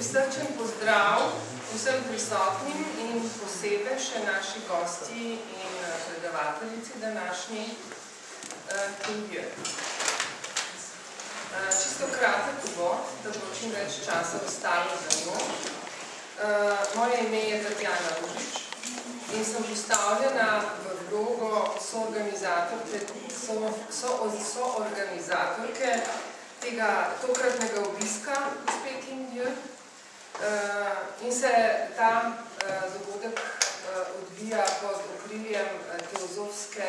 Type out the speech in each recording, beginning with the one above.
Prisrčen pozdrav vsem prisotnim in posebej še naši gosti in predavateljici današnji knjige. Čisto kratek uvod, da bo čim več časa ostalo za njo. Moje ime je Tatjana Ružič in sem postavljena v vlogo soorganizatorke tega tokratnega obiska gospe Kindje. In se ta dogodek odvija pod okriljem Teozofske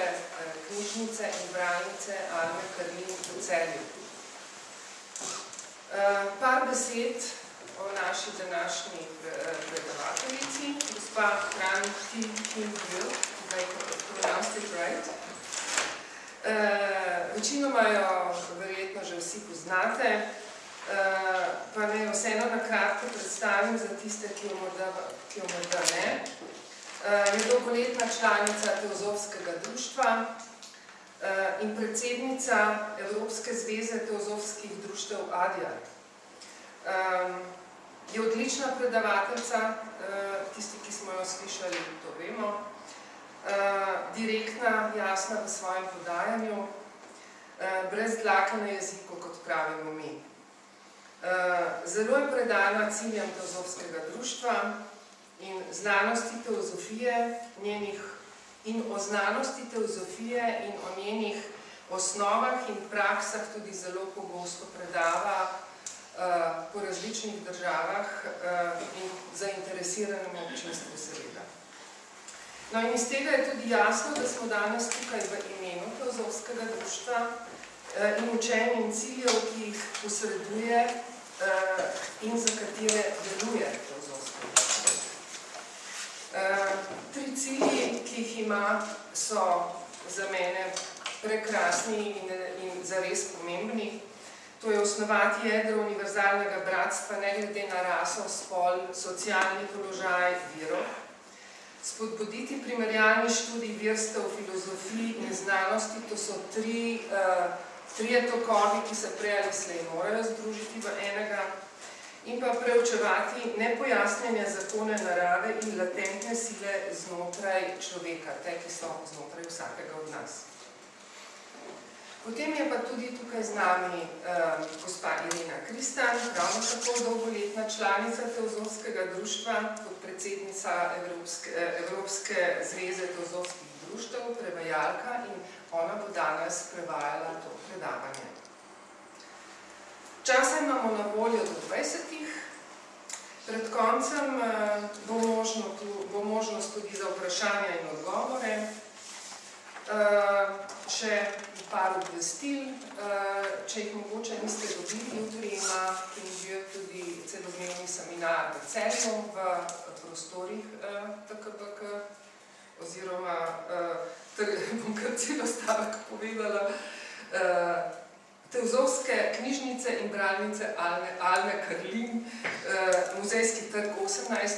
knjižnice in bralnice Alme Karlin v Celju. Par besed o naši današnji predavateljici, gospa Franti Kindje, da je pronounced it right. Večinoma jo verjetno že vsi poznate, pa naj vseeno na kratko predstavim za tiste, ki jo morda ne. Je dolgoletna članica Teozofskega društva in predsednica Evropske zveze teozofskih društev ADIAR. Je odlična predavateljica, tisti, ki smo jo slišali, to vemo. Direktna, jasna v svojem podajanju, brez dlake na jeziku, kot pravimo mi. Zelo je predana ciljem Teozofskega društva in znanosti teozofije in o znanosti teozofije in o njenih osnovah in praksah tudi zelo pogosto predava po različnih državah in zainteresiranem občinstvu seveda. No in iz tega je tudi jasno, da smo danes tukaj v imenu Teozofskega društva in učenj in ciljev, ki jih posreduje in za katere deluje Teozofsko društvo. Tri cilji, ki jih ima, so za mene prekrasni in zares pomembni. To je osnovati jedro univerzalnega bratstva, ne glede na raso, spol, socialni položaj, vero. Spodbuditi primerjalni študij verstev, filozofiji in znanosti, to so trije tokovi, ki se prej ali slej morajo združiti v enega, in pa preučevati nepojasnjene zakone narave in latentne sile znotraj človeka, te, ki so znotraj vsakega od nas. Potem je pa tudi tukaj z nami gospa Irena Kristan, ravno tako dolgoletna članica Teozofskega društva, podpredsednica Evropske zveze teozofskih društev, prevajalka, in ona bo danes prevajala to predavanje. Časa imamo na voljo do 20. Pred koncem bo možnost tudi za vprašanja in odgovore. Še par obvestil, če jih mogoče niste dobili, jutri ima Kindje tudi celodnevni seminar v Celju v prostorih TKBK, oziroma, bom kar celo stavek povedala, Teozofske knjižnice in bralnice Alme Karlin, Muzejski trg 18,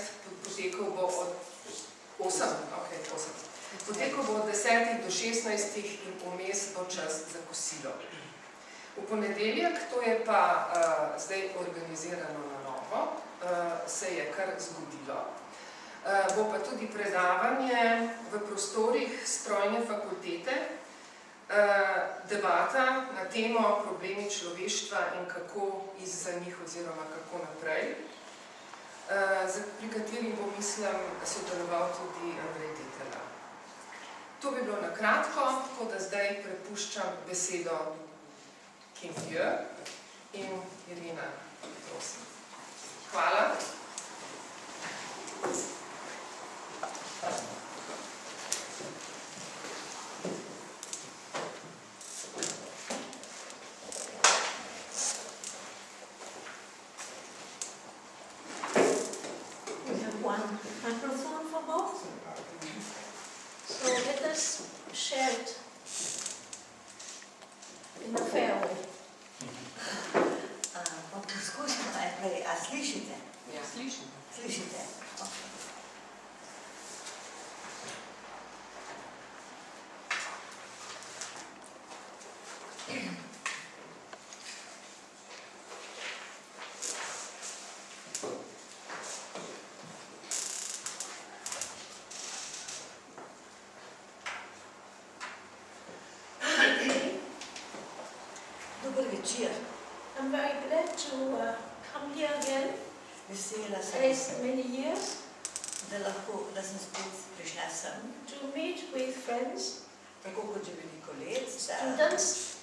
potekal bo od 10 do 16 in vmes bo čas za kosilo. V ponedeljek, to je pa zdaj organizirano na novo, se je kar zgodilo. Bo pa tudi predavanje v prostorih strojne fakultete, debata na temo problemi človeštva in kako izza njih oziroma kako naprej, pri kateri bo, mislim, sodeloval tudi Andrej Tetela. To bi bilo na kratko, tako da zdaj prepuščam besedo Kindje in Irena, prosim. Hvala. večer. I'm very glad to come here again. Vesela sem, As many years da sem spet prišla sem, to meet with friends, tako kot že veliko let, students,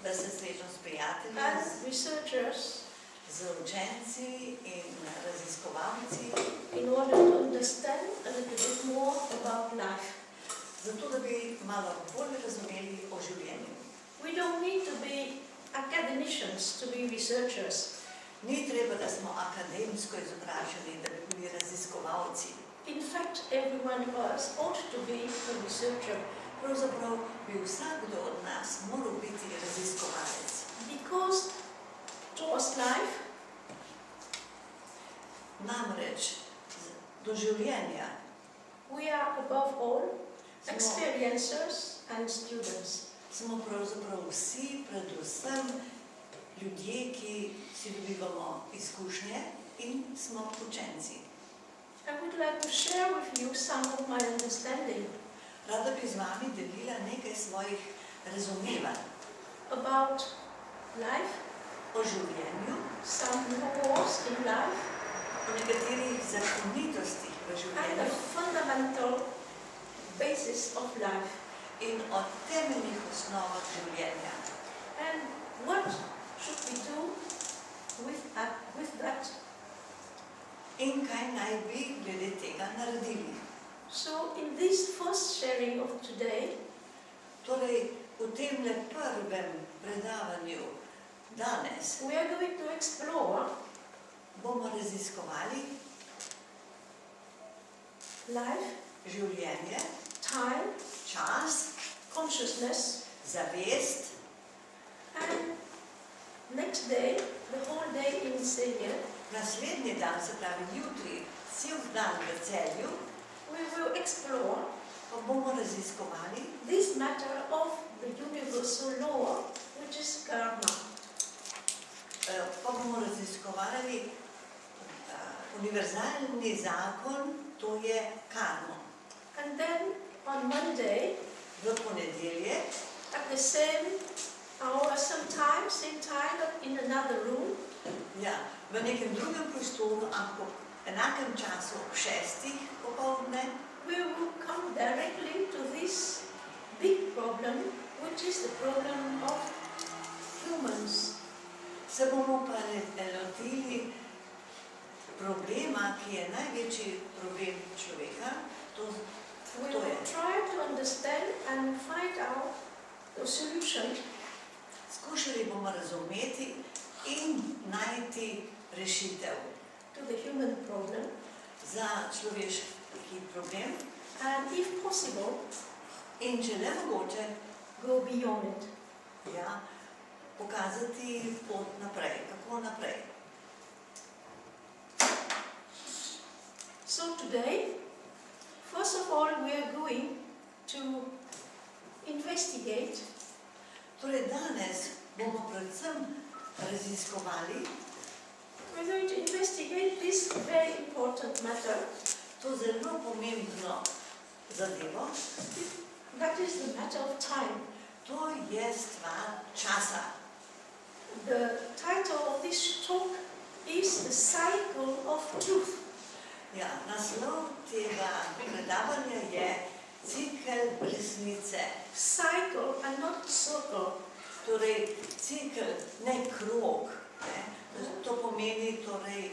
da se srečam s prijatelji, and researchers z učenci in raziskovalci, in order to understand a little bit more about life. zato da bi malo bolj razumeli o življenju. We don't need to be academicians to be researchers. Ni treba, da smo akademsko izobraženi, da bi bili raziskovalci. In fact, every one of us ought to be a researcher Pravzaprav bi vsakdo od nas moral biti raziskovalec. because towards life Namreč do življenja we are above all experiencers and students. smo pravzaprav vsi, predvsem ljudje, ki si dobivamo izkušnje in smo učenci. I would like to share with you some of my understanding Rada bi z vami delila nekaj svojih razumevanj about life, o življenju, some laws in life, o nekaterih zakonitostih v and the življenju fundamental basis of life. in o temeljnih osnovah življenja. And what should we do with that? In kaj naj bi glede tega naredili. So in this first sharing of today, Torej, v temle prvem predavanju danes we are going to explore bomo raziskovali life, življenje, time, čas, consciousness, zavest, and next day, the whole day in Celje, naslednji dan, se pravi jutri, cel dan v Celju, we will explore pa bomo raziskovali this matter of the universal law, which is karma. pa bomo raziskovali univerzalni zakon, to je karmo. And then on Monday, V ponedeljek, at the same hour, same time, but in another room, ja, v nekem drugem prostoru, ampak v enakem času ob 6. popoldne, we will come directly to this big problem, which is the problem of humans. se bomo pa lotili problema, ki je največji problem človeka, We To will je. try to understand and find out the solution skušali bomo razumeti in najti rešitev to the human problem, za človeški problem and if possible, in če le mogoče, go beyond it. ja, pokazati pot naprej, kako naprej. So today, first of all, we are going to investigate Torej danes bomo predvsem raziskovali we're going to investigate this very important matter, to zelo pomembno zadevo, that is the matter of time. to je stvar časa. The title of this talk is The Cycle of Truth. Ja, naslov tega predavanja je Cikel resnice. Cycle and not circle. Torej, cikel, ne krog. Ne? To pomeni, torej,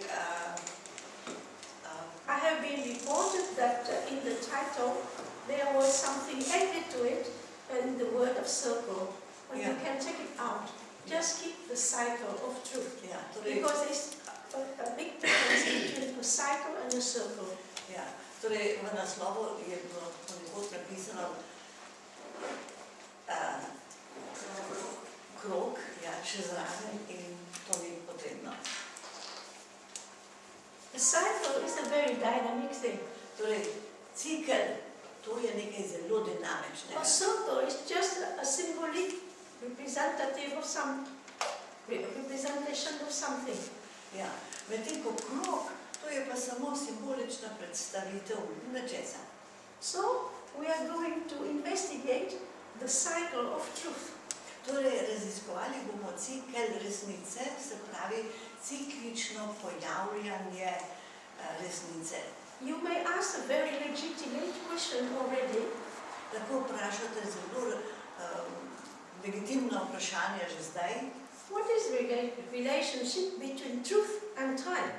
I have been reported that in the title there was something added to it in the word of circle. But you Yeah. can take it out. Just keep the cycle of truth. ja, torej, Because there's a big difference between a cycle and a circle. ja, torej, v naslovu je bilo ponekod napisano krog, ja, še zraven in to ni potrebno. A cycle is a very dynamic thing. Torej, cikel, to je nekaj zelo A dinamičnega. circle is just a symbolic representative of representation of something. Ja, medtem ko krog, to je pa samo simbolična predstavitev nečesa. So we are going to investigate the cycle of truth. Torej, raziskovali bomo cikel resnice, se pravi ciklično pojavljanje resnice. You may ask a very legitimate question already. Lahko vprašate zelo legitimno vprašanje že zdaj. What is the relationship between truth and time?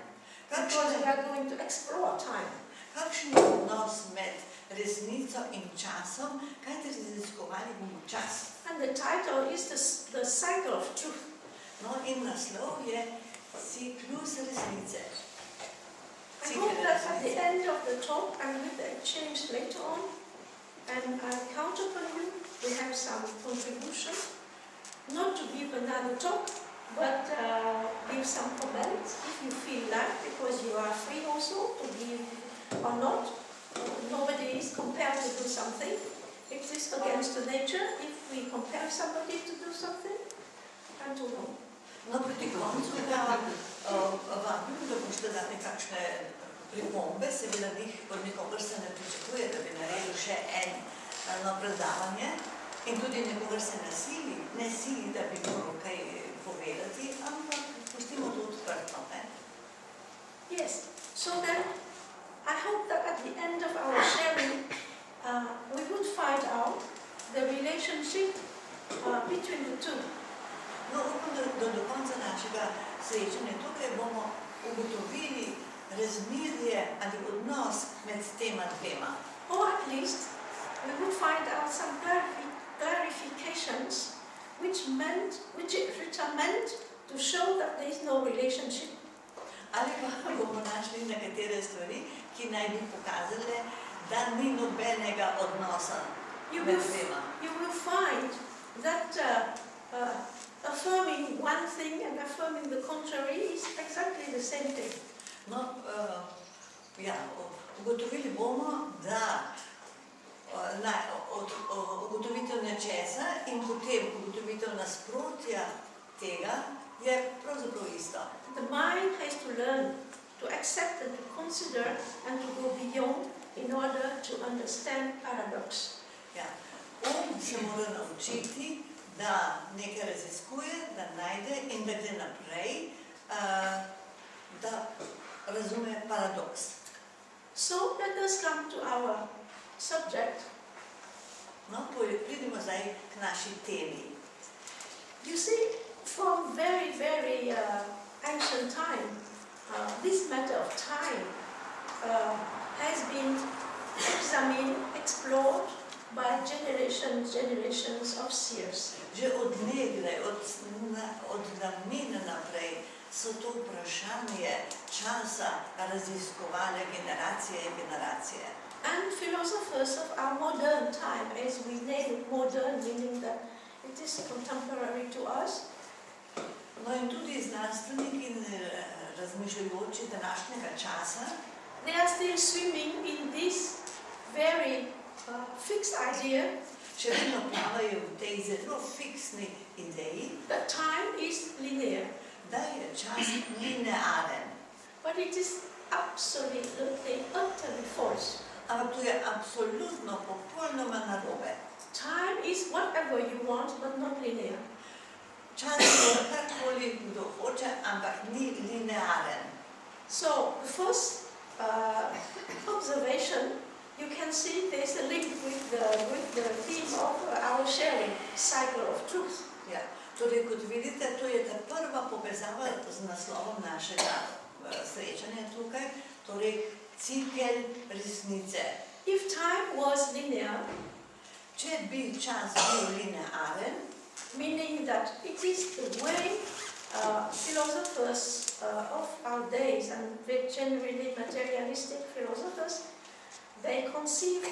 Because we are going to explore time. Kakšen je odnos med resnico in časom? Kajte raziskovali bomo čas? And the title is the cycle of truth. No in naslov je ciklus resnice. I hope that at the end of the talk and with the exchange later on, and I count upon you, we have some contribution, not to give another talk, but give some comments if you feel like, because you are free also to give or not. Nobody is compelled to do something. It is against the nature if we compel somebody to do something. I don't know. No, proti koncu vabim, da boste dali kakšne pripombe, seveda od nikogar se ne pričakuje, da bi naredil še eno predavanje in tudi nikogar se ne sili, da bi moral kaj povedati, ampak pustimo to odprto. Yes, so then I hope that at the end of our sharing we would find out the relationship between the two. No, upam, da do konca našega srečanja tukaj bomo ugotovili razmerje ali odnos med tema dvema. Or at least we would find out some clarifications which are meant to show that there is no relationship. Ali pa bomo našli nekatere stvari, ki naj bi pokazale, da ni nobenega odnosa med dvema. You will find that affirming one thing and affirming the contrary is exactly the same thing. No, ugotovili bomo, da ugotovitev nečesa in potem ugotovitev nasprotja tega je pravzaprav isto. The mind has to learn to accept and to consider and to go beyond in order to understand paradox. Ja, se mora naučiti, da nekaj raziskuje, da najde in da gre naprej, da razume paradoks. So let us come to our subject. No, pridimo zdaj k naši temi. You see, from very, very ancient time, this matter of time has been examined, explored by generations of seers. Že od nekdaj, od davnine naprej, so to vprašanje časa raziskovale generacije in generacije. And philosophers of our modern time, as we name it modern, meaning that it is contemporary to us. No in tudi znanstveniki razmišljajoči današnjega časa, they are still swimming in this very fixed idea še vedno plavajo v tej zelo fiksni ideji, that time is linear. Da je čas linearen. But it is absolutely, utterly false. Ampak to je absolutno popolnoma narobe. Time is whatever you want, but not linear. Čas je karkoli kdo hoče, ampak ni linearen. So, the first observation, you can see there's a link with the theme of our sharing, cycle of truth. Ja. Torej, kot vidite, to je ta prva povezava z naslovom našega srečanja tukaj, torej cikel resnice. If time was linear, če bi čas bil linearen, meaning that it is the way philosophers of our days and generally materialistic philosophers, they conceive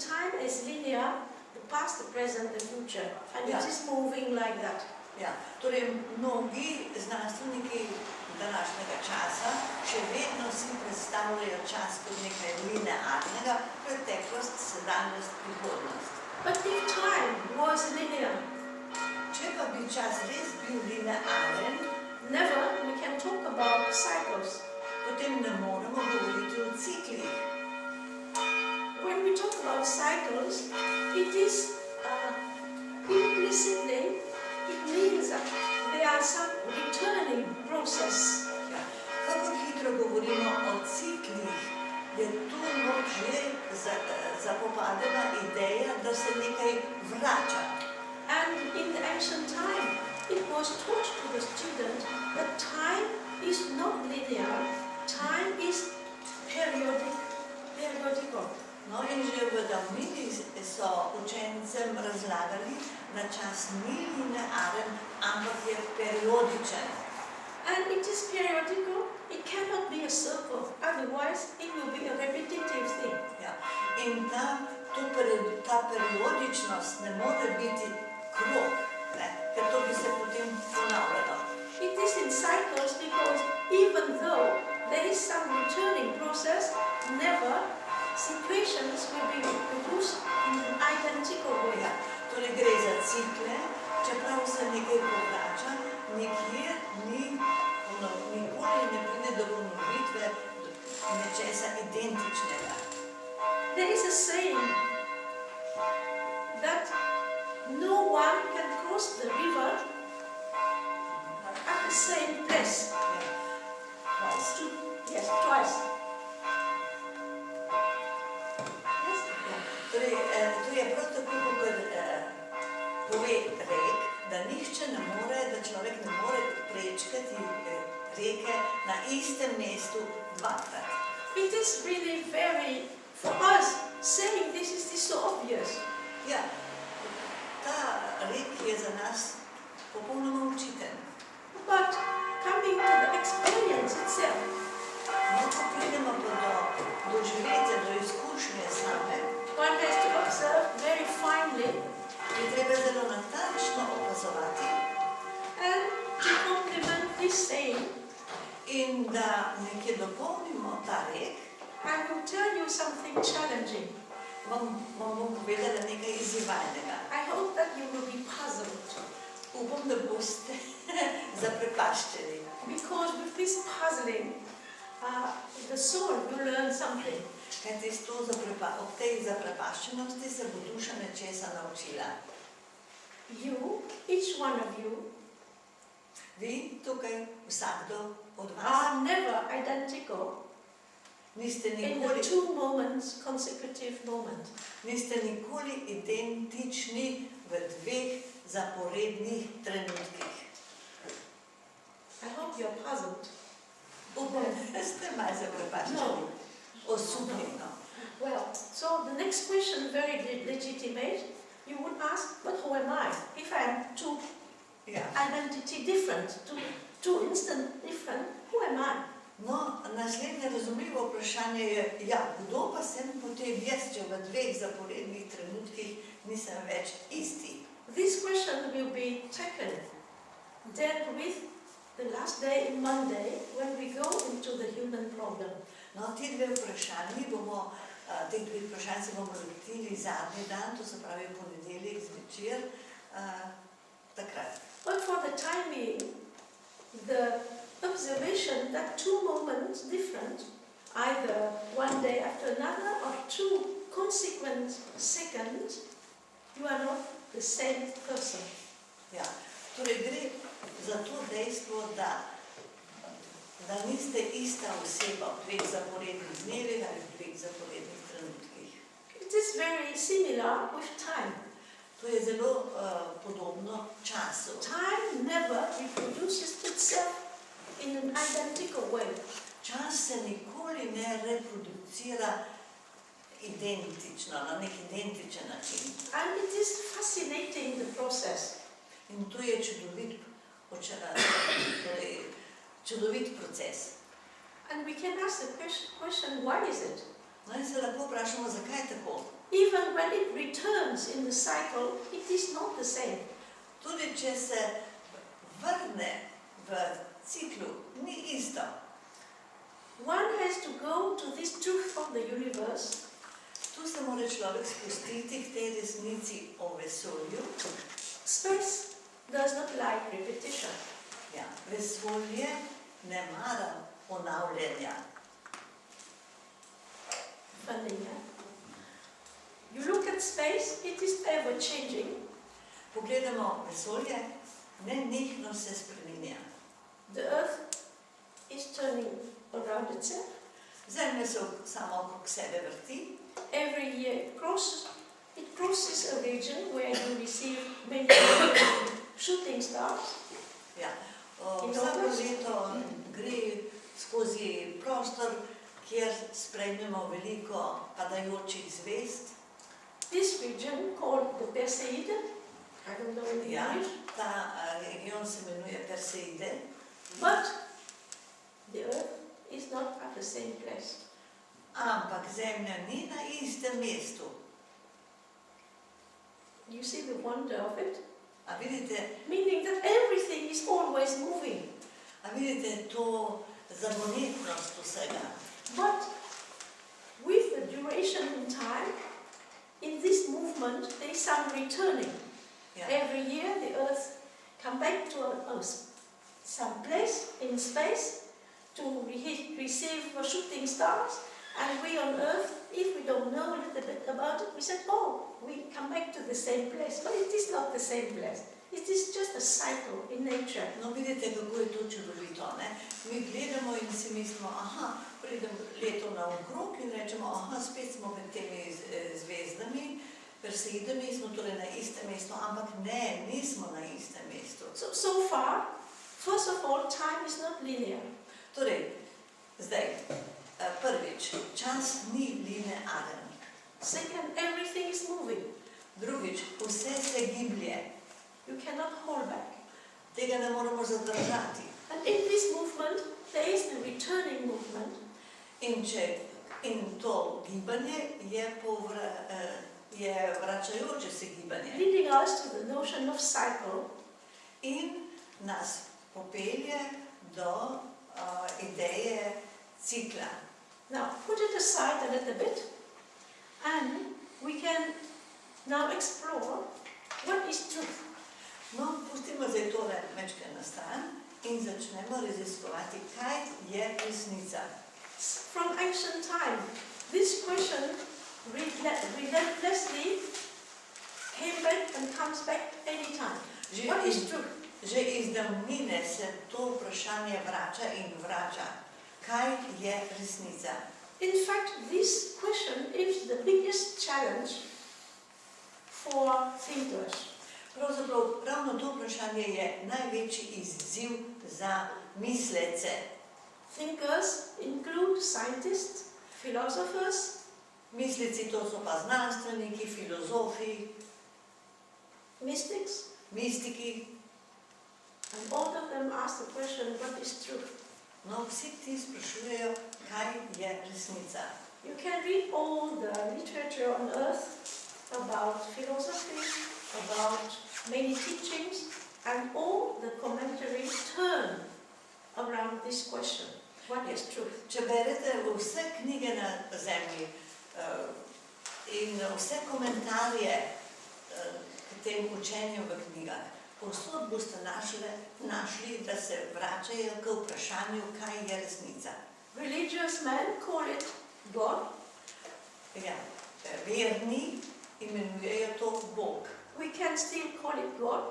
time as linear, the past, the present, the future, and it is moving like that. Ja, torej mnogi znanstveniki današnjega časa še vedno si predstavljajo čas kot nekaj linearnega, preteklost, sedanjost, prihodnost. But if time was linear, če pa bi čas res bil linearen, never we can talk about cycles. Potem ne moremo govoriti o ciklih. When we talk about cycles, it is implicitly, it means turning process. Ja. Kako hitro govorimo o ciklih, je tu noč že zapopadena ideja, da se nekaj vrača. And in the ancient time, it was taught to the student that time is not linear, time is periodical. No in že v davnini so učencem razlagali, da čas ni linearen, ampak je periodičen. And it is periodical, it cannot be a circle, otherwise it will be a repetitive thing. Ja. In ta periodičnost ne more biti krog, ne? Ker to bi se potem ponavljalo. It is in cycles because even though there is some returning process, never situations will be produced in an identical way. Ja. Torej gre za cikle, čeprav se nekaj povrača, nikjer nikoli ne pride do ponovitve nečesa identičnega. There is a saying that no one can cross the river at the same place. Yes, twice. Torej, to je prav tako, kot pove rek, da nihče ne more, da človek ne more prečkati reke na istem mestu dvakrat. It is really very, for us, saying this is so obvious. Ja, ta rek je za nas popolnoma učiten. But coming to the experience itself, No, ko pridemo pa do doživetja, do izkušnje same, one has to observe very finely je treba zelo natančno opazovati and to complement this saying. in da nekje dopolnimo ta rek, I will tell you something challenging. vam bom povedala nekaj izzivalnega. I hope that you will be puzzled, Upam, da boste zaprepaščeni. because with this puzzling, the soul will learn something. Kajti ob tej zaprepaščenosti se bo duša nečesa naučila. You, each one of you, Vi tukaj, vsakdo od vas, are never identical niste in the nikoli, two moments, consecutive moments. niste nikoli identični v dveh zaporednih trenutkih. I hope you're puzzled. Upam, da ste malo zaprepaščeni. Osupljeno. Well, so the next question, very legitimate, you would ask, but who am I? If I am two Ja. identity different, two instant different, who am I? No, naslednje razumljivo vprašanje je, ja, kdo pa sem potem jaz, če v dveh zaporednih trenutkih nisem več isti? This question will be taken, dealt with the last day in Monday when we go into the human problem. No, ti dve vprašanji bomo, teh dveh vprašanj se bomo lotili zadnji dan, to se pravi ponedeljek zvečer, takrat. But for the time being, the observation that two moments different, either one day after another or two consequent seconds, you are not the same person. Ja, torej gre za to dejstvo, da niste ista oseba v dveh zaporednih dnevih ali v dveh zaporednih trenutkih. It is very similar with time. To je zelo podobno času. Time never reproduces itself in an identical way. Čas se nikoli ne reproducira identično, na nek identičen način. And it is fascinating, the process. In to je čudovit proces. And we can ask the question, why is it? No in se lahko vprašamo, zakaj je tako? Even when it returns in the cycle, it is not the same. Tudi če se vrne v ciklu, ni isto. One has to go to this truth of the universe. Tu se mora človek spustiti k tej resnici o vesolju. Space does not like repetition. Ja, vesolje ne mara ponavljanja. Funny, yeah? You look at space, it is ever changing. Pogledamo vesolje, nenehno se spreminja. The earth is turning around itself. Zemlja se sama okrog sebe vrti. Every year it crosses a region where you receive many shooting stars. Ja. Vsako leto gre skozi prostor, kjer sprejmemo veliko padajočih zvezd. This region called the Perseide, I don't know in Ja, English, ta region se imenuje Perseide, but the earth is not at the same place. ampak Zemlja ni na istem mestu. You see the wonder of it? A vidite, Meaning that everything is always moving. to zagonetnost vsega. But with the duration in time, in this movement, there is some returning. Ja. Every year the earth comes back to some place in space to receive shooting stars. And we on earth, if we don't know a little bit about it, we said, oh, we come back to the same place. But it is not the same place. It is just a cycle in nature. No, vidite, kako je to čudovito, ne? Mi gledamo in si mislimo, aha, pridem leto naokrog in rečemo, aha, spet smo med temi zvezdami, Perseidami, smo torej na istem mestu, ampak ne, nismo na istem mestu. So far, first of all, time is not linear. Torej, zdaj, prvič, čas ni linearen. Second, everything is moving. Drugič, vse se giblje. You cannot hold back. Tega ne moramo zadržati. And in this movement, there is the returning movement. In to gibanje je vračajoče se gibanje. Leading us to the notion of cycle. In nas popelje do ideje cikla. Now, put it aside a little bit, and we can now explore what is truth. No, pustimo zdaj tole mečke na stran in začnemo raziskovati, kaj je resnica. From ancient time, this question relentlessly came back and comes back anytime. What is truth? Že iz davnine se to vprašanje vrača in vrača. Kaj je resnica? In fact, this question is the biggest challenge for thinkers. Pravzaprav, ravno to vprašanje je največji izziv za mislece. Thinkers include scientists, philosophers, Misleci to so pa znanstveniki, filozofi, mystics, mistiki. and all of them ask the question, what is truth? No, vsi ti sprašujejo, kaj je resnica. You can read all the literature on earth about philosophy, about many teachings, and all the commentaries turn around this question. What is truth? Če berete vse knjige na zemlji in vse komentarje k tem učenju v knjigah, povsod boste našli, da se vračajo k vprašanju, kaj je resnica. Religious men call it God. Ja, verni imenujejo to Bog. We can still call it God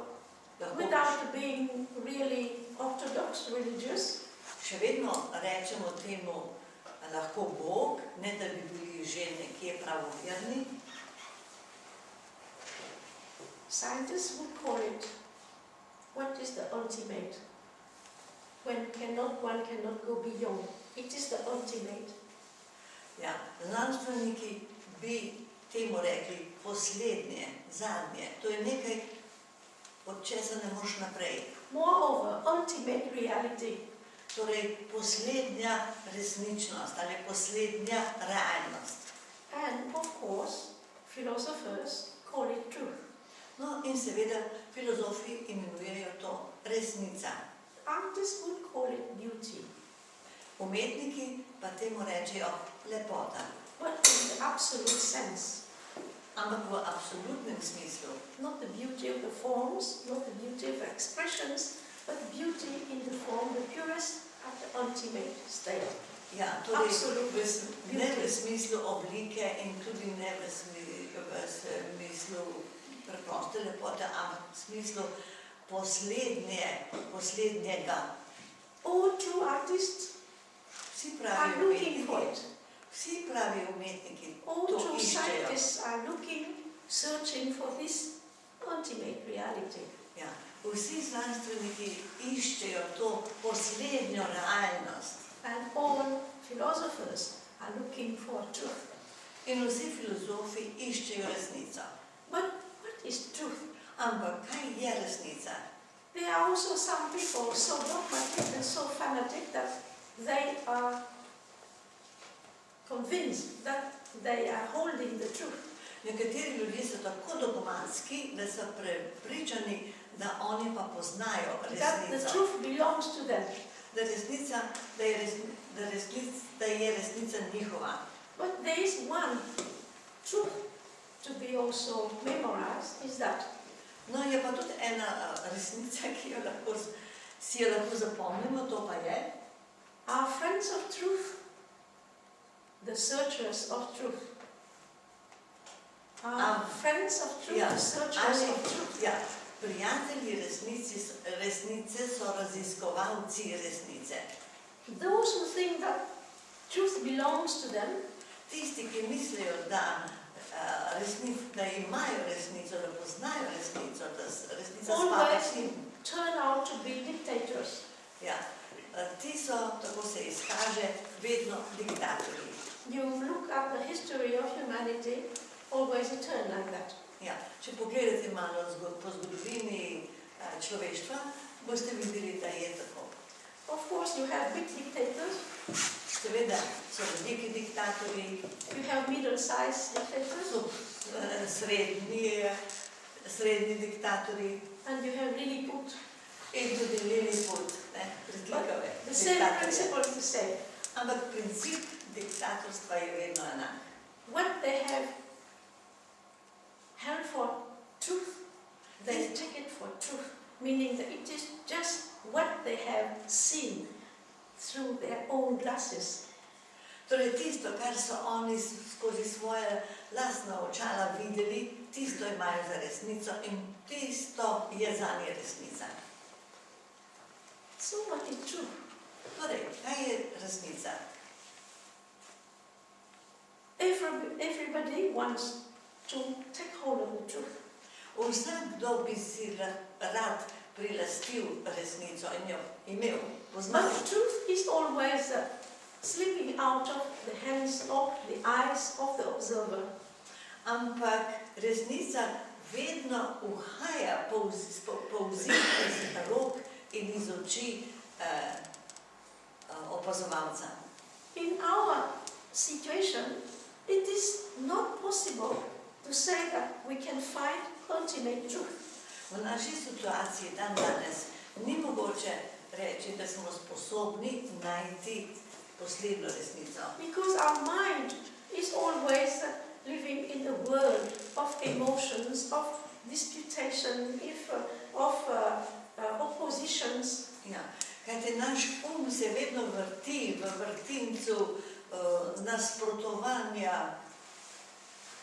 Lahko without being really orthodox religious. še vedno rečemo temu lahko Bog, ne da bi bili že nekje pravoverni. Scientists would call it, what is the ultimate? When one cannot go beyond. It is the ultimate. Ja, znanstveniki bi temu rekli poslednje, zadnje. To je nekaj, od česa ne moš naprej. Moreover, ultimate reality. Torej, poslednja resničnost ali poslednja realnost. And of course, philosophers call it truth. No, in seveda filozofi imenujejo to resnica. Artists would call it beauty. Umetniki pa temu rečejo lepota. But in the absolute sense. Ampak v absolutnem smislu. Not the beauty of the forms, not the beauty of expressions, but beauty in the form, the purest at the ultimate state. Ja, torej ne v smislu oblike in tudi ne v smislu preproste lepote, ampak v smislu poslednjega all true artists Vsi are pravi looking for umetniki, it. vsi pravi umetniki All to true iščejo. scientists are looking, searching for this ultimate reality. Ja, vsi znanstveniki iščejo to poslednjo realnost. And all philosophers are looking for truth. In vsi filozofi iščejo resnico. But what is truth? Ampak kaj je resnica? There are also some people so dogmatic and so fanatic that they are convinced that they are holding the truth. Nekateri ljudje so tako dogmatski, da so prepričani, da oni pa poznajo That the resnico. truth belongs to them. Da je resnica njihova. But there is one truth to be also memorized, is that No, je pa tudi ena resnica, si jo lahko zapomnimo, to pa je, our friends of truth, the searchers of truth. Our friends of truth, ja, the searchers ali, of truth. ja, prijatelji resnice so raziskovalci resnice. Those who think that truth belongs to them, Tisti, ki mislijo, da imajo resnico, da poznajo resnico, da resnica spada s njim. turn out to be dictators. Ja, ti so, tako se izkaže, vedno diktatorji. You look up the history of humanity, always it turned like that. Ja, če pogledate malo po zgodovini človeštva, boste videli, da je tako. Of course, you have big dictators, Seveda so veliki diktatorji, you have middle-sized dictators, so srednji diktatorji and you have Lilliput. in tudi Lilliput, predlikave The same diktatorje. principle is the same. Ampak princip diktatorstva je vedno enak. What they have held for truth, they take it for truth, meaning that it is just what they have seen through their own glasses. Torej tisto, kar so oni skozi svoje lastna očala videli, tisto imajo za resnico in tisto je zanje resnica. So what is true? Torej, kaj je resnica? Everybody wants to take hold of the truth. Vsakdo bi si rad prilastil resnico in jo imel, poznal. But truth is always slipping out of the hands of the eyes of the observer. Ampak resnica vedno uhaja, polzi iz rok in iz oči opazovalca. In our situation, it is not possible to say that we can find ultimate truth. V naši situaciji danes ni mogoče reči, da smo sposobni najti poslednjo resnico. Because our mind is always living in a world of emotions, of disputation, of oppositions. Ja, kajte naš se vedno vrti v vrtincu nasprotovanja.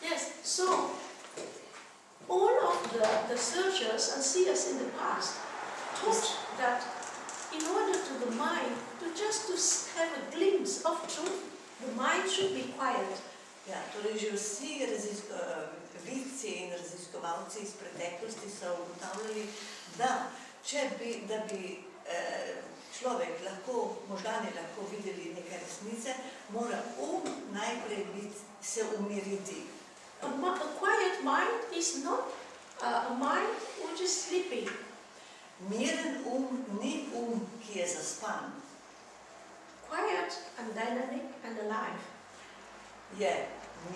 Yes, so all of the searchers and seers in the past taught that in order to the mind to have a glimpse of truth, the mind should be quiet. Ja, torej že vsi vidci in raziskovalci iz preteklosti so ugotavljali, da bi človek možgani lahko videli nekaj resnice, mora najprej se umiriti. A quiet mind is not a mind which is sleeping. Miren ni ki je zaspan. Quiet and dynamic and alive. Je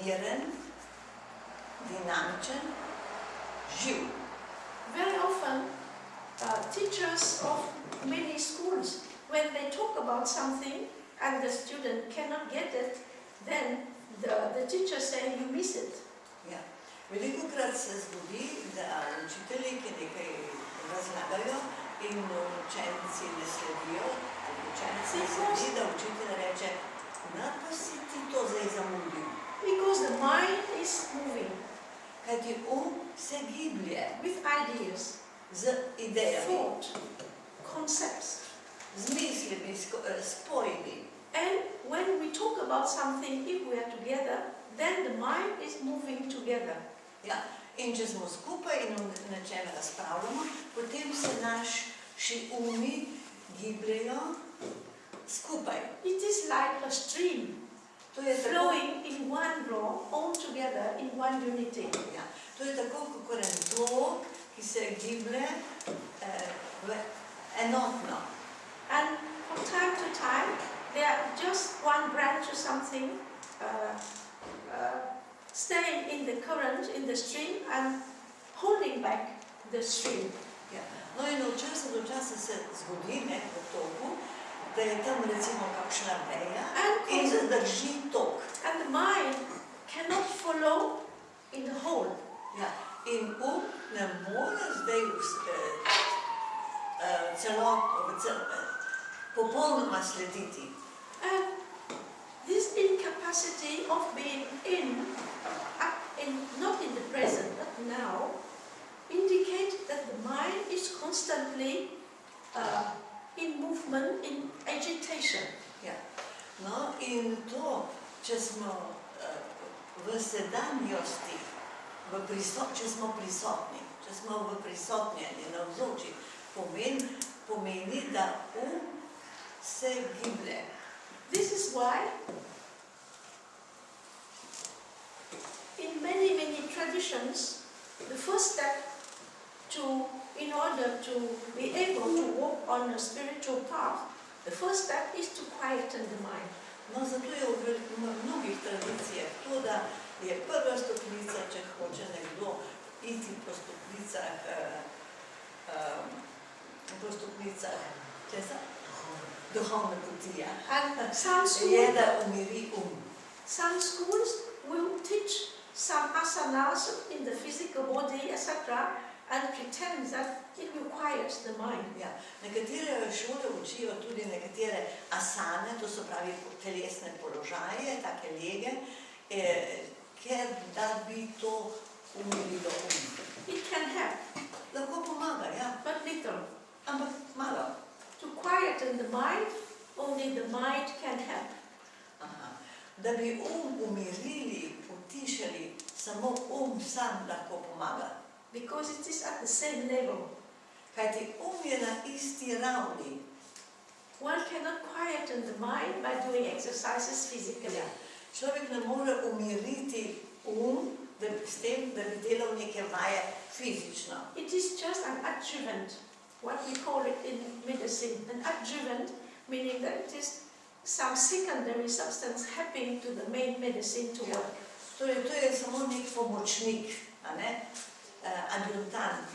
miren, dinamičen, živ. Very often, teachers of many schools, when they talk about something and the student cannot get it, then the teacher say, you miss it. Ja. Velikokrat se zgodi, da učitelji, ki nekaj razlagajo in učenci ne sledijo, učenci ne sledi, da učitelj reče, pa si ti to zdaj zamudil. Because the mind is moving. Kajti se giblje with ideas, z idejami, thought, concepts. z mislimi, s pojmi. And when we talk about something, if we are together, then the mind is moving together. Ja. In če smo skupaj in o nečem razpravljamo, potem se naši umi gibljajo skupaj. It is like a stream To je tako, flowing in one flow, all together in one unity. ja, to je tako kot en tok, ki se giblje enotno. And from time to time, there are just one branch or something staying in the current, in the stream, and holding back the stream. Ja. No in od časa do časa se zgodi v toku, da je tam recimo kakšna veja in zadrži tok. And the mind cannot follow in the whole. Ja. In ne more zdaj popolnoma slediti. And this incapacity of being not in the present, but now, indicates that the mind is constantly in movement, in agitation. Ja. No in to, če smo v sedanjosti, če smo prisotni, če smo v prisotnjeni, navzoči, pomeni, da se giblje. This is why in many traditions, the first step in order to be able to walk on a spiritual path, the first step is to quieten the mind. No, zato je v mnogih tradicijah to, da je prva stopnica, če hoče nekdo iti po stopnicah duhovne poti, je, da umiri Some schools will teach some asanas in the physical body, etc., and pretend that it will quiet the mind. Ja. Nekatere šole učijo tudi nekatere asane, to so pravi telesne položaje, take lege, ker da bi to umirilo It can help, Lahko pomaga, ja. but little. Ampak malo. To quieten the mind, only the mind can help. Aha. Da bi umirili, utišali, samo sam lahko pomaga. Because it is at the same level. Kajti je na isti ravni. One cannot quieten the mind by doing exercises physically. Človek ne more umiriti s tem, da bi delal neke vaje fizično. It is just an adjuvant, what we call it in medicine. An adjuvant, meaning that it is some secondary substance helping to the main medicine to work. Torej, to je samo nek pomočnik, adjutant,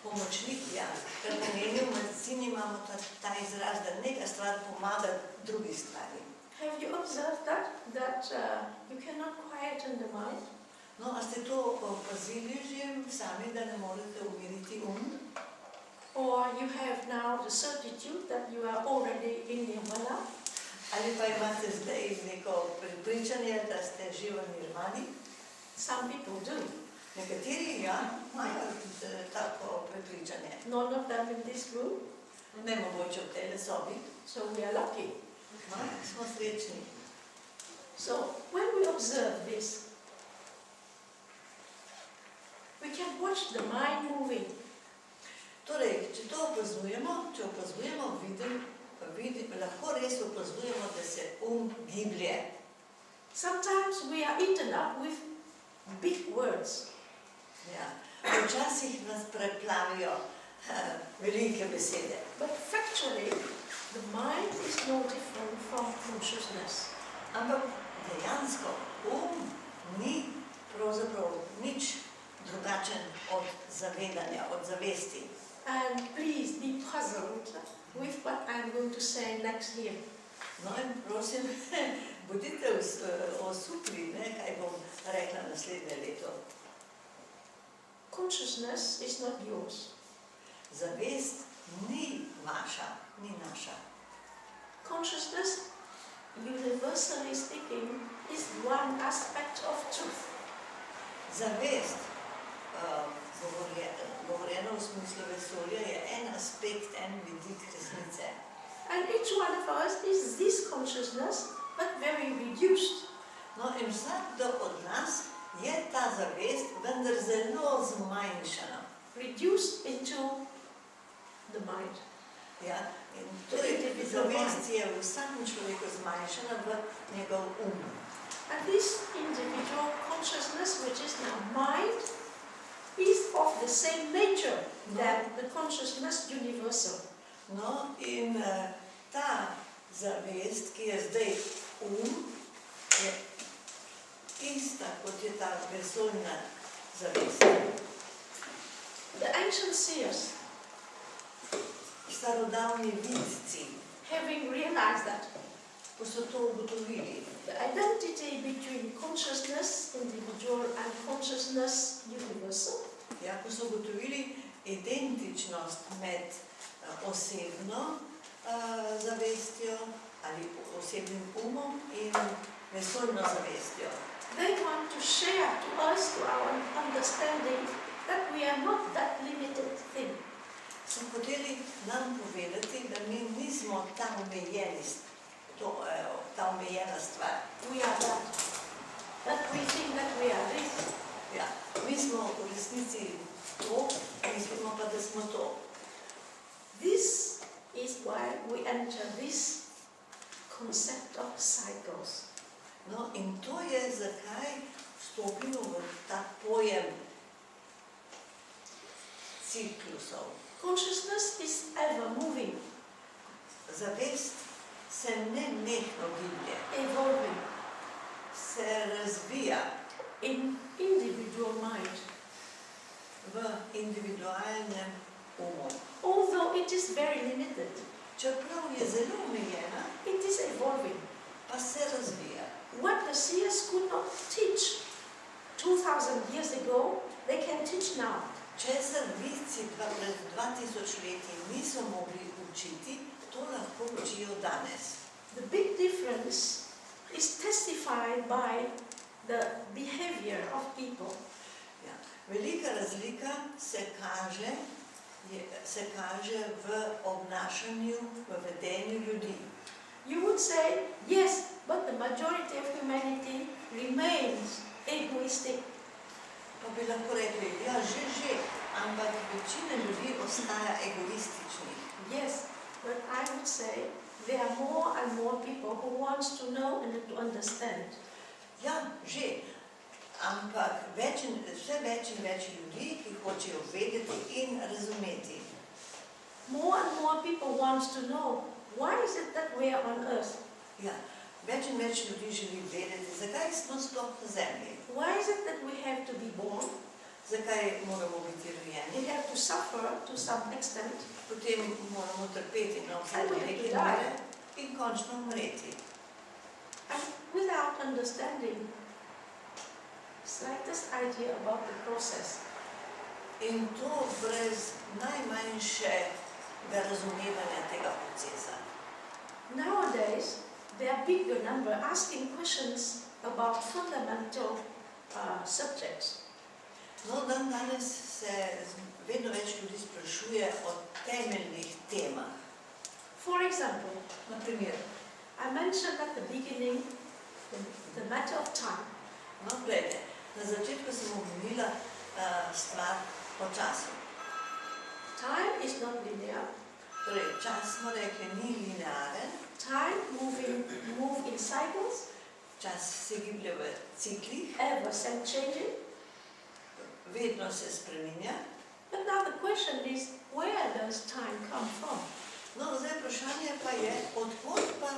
pomočnik, ja. Ker pomeni v medicini imamo ta izraz, da neka stvar pomaga drugi stvari. Have you observed that you cannot quieten the mind? No, a ste to opazili že sami, da ne morete umiriti Or you have now the certitude that you are already in nirvana? Ali pa imate zdaj neko prepričanje, da ste že v nirvani? Some people do. Nekateri, ja, imajo tako prepričanje. None of them in this room. Ne mogoče v tej sobi. So we are lucky. No, smo srečni. So when we observe this, we can watch the mind moving. Torej, če to opazujemo, lahko res opazujemo, da se giblje. Sometimes we are eaten up with big words. Ja. Včasih nas preplavijo velike besede. But factually, the mind is no different from consciousness. Ampak dejansko ni pravzaprav nič drugačen od zavedanja, od zavesti. And please be puzzled with what I'm going to say next year. No in prosim, bodite osupli, kaj bom rekla naslednje leto. Consciousness is not yours. Zavest ni vaša, ni naša. Consciousness, universally speaking, is one aspect of truth. Zavest, govorjeno v smislu vesolja, je en aspekt, en vidik resnice. And each one of us is this consciousness, but very reduced. No, in vsakdo od nas je ta zavest, vendar zelo zmanjšana. Reduced into the mind. Ja? In torej, zavest je v vsakem človeku zmanjšana v njegov And this individual consciousness, which is now mind, is of the same nature than the consciousness universal. No, in ta zavest, ki je zdaj je ista, kot je ta vesoljna zavest. The ancient seers, starodavni vidci, having realized that ko so to ugotovili, the identity between consciousness individual and consciousness universal, ja, ko so ugotovili identičnost med osebno zavestjo ali osebnim umom in vesoljno zavestjo. they want to share to us, to our understanding, that we are not that limited thing. So hoteli nam povedati, da mi nismo ta omejena stvar. We are that. That we think that we are this. Ja, mi smo v resnici to, mislimo pa, da smo to. This is why we enter this concept of cycles. No, in to je, zakaj vstopimo v ta pojem ciklusov. Consciousness is ever moving, Zavest se nenehno giblje, evolving se razvija in individual mind. v individualnem umu. Although it is very limited, Čeprav je zelo omejena, it is evolving. pa se razvija. What the seers could not teach 2000 years ago, they can teach now. Česar vidci pred 2000 leti niso mogli učiti, to lahko učijo danes. The big difference is testified by the behavior of people. Ja. Velika razlika se kaže v obnašanju, v vedenju ljudi. You would say, yes, but the majority of humanity remains egoistic. Pa bi lahko rekli, ja, že, ampak večina ljudi ostaja egoističnih. Yes, but I would say there are more and more people who want to know and to understand. Ja, že, ampak vse več in več ljudi, ki hočejo vedeti in razumeti. More and more people want to know why is it that we are on earth? Ja, več in več ljudi želi vedeti, zakaj smo sploh na zemlji. Why is it that we have to be born? Zakaj moramo biti We rojeni, have to suffer to some extent, potem moramo trpeti na vse And we neke have to mere in končno umreti. and without understanding slightest idea about the process. In to brez najmanjšega razumevanja tega procesa. Nowadays, there are bigger number asking questions about fundamental subjects. No, danes se vedno več ljudi sprašuje o temeljnih temah. For example, Na primer, I mentioned at the beginning the matter of time. no, gledajte, na začetku sem omenila stvar o času. Time is not linear. Torej, čas smo rekli ni linearen, Time move in cycles, čas se giblje v ciklih, ever changing. vedno se spreminja. But now the question is, where does time come from? No, zdaj vprašanje pa je, odkot pa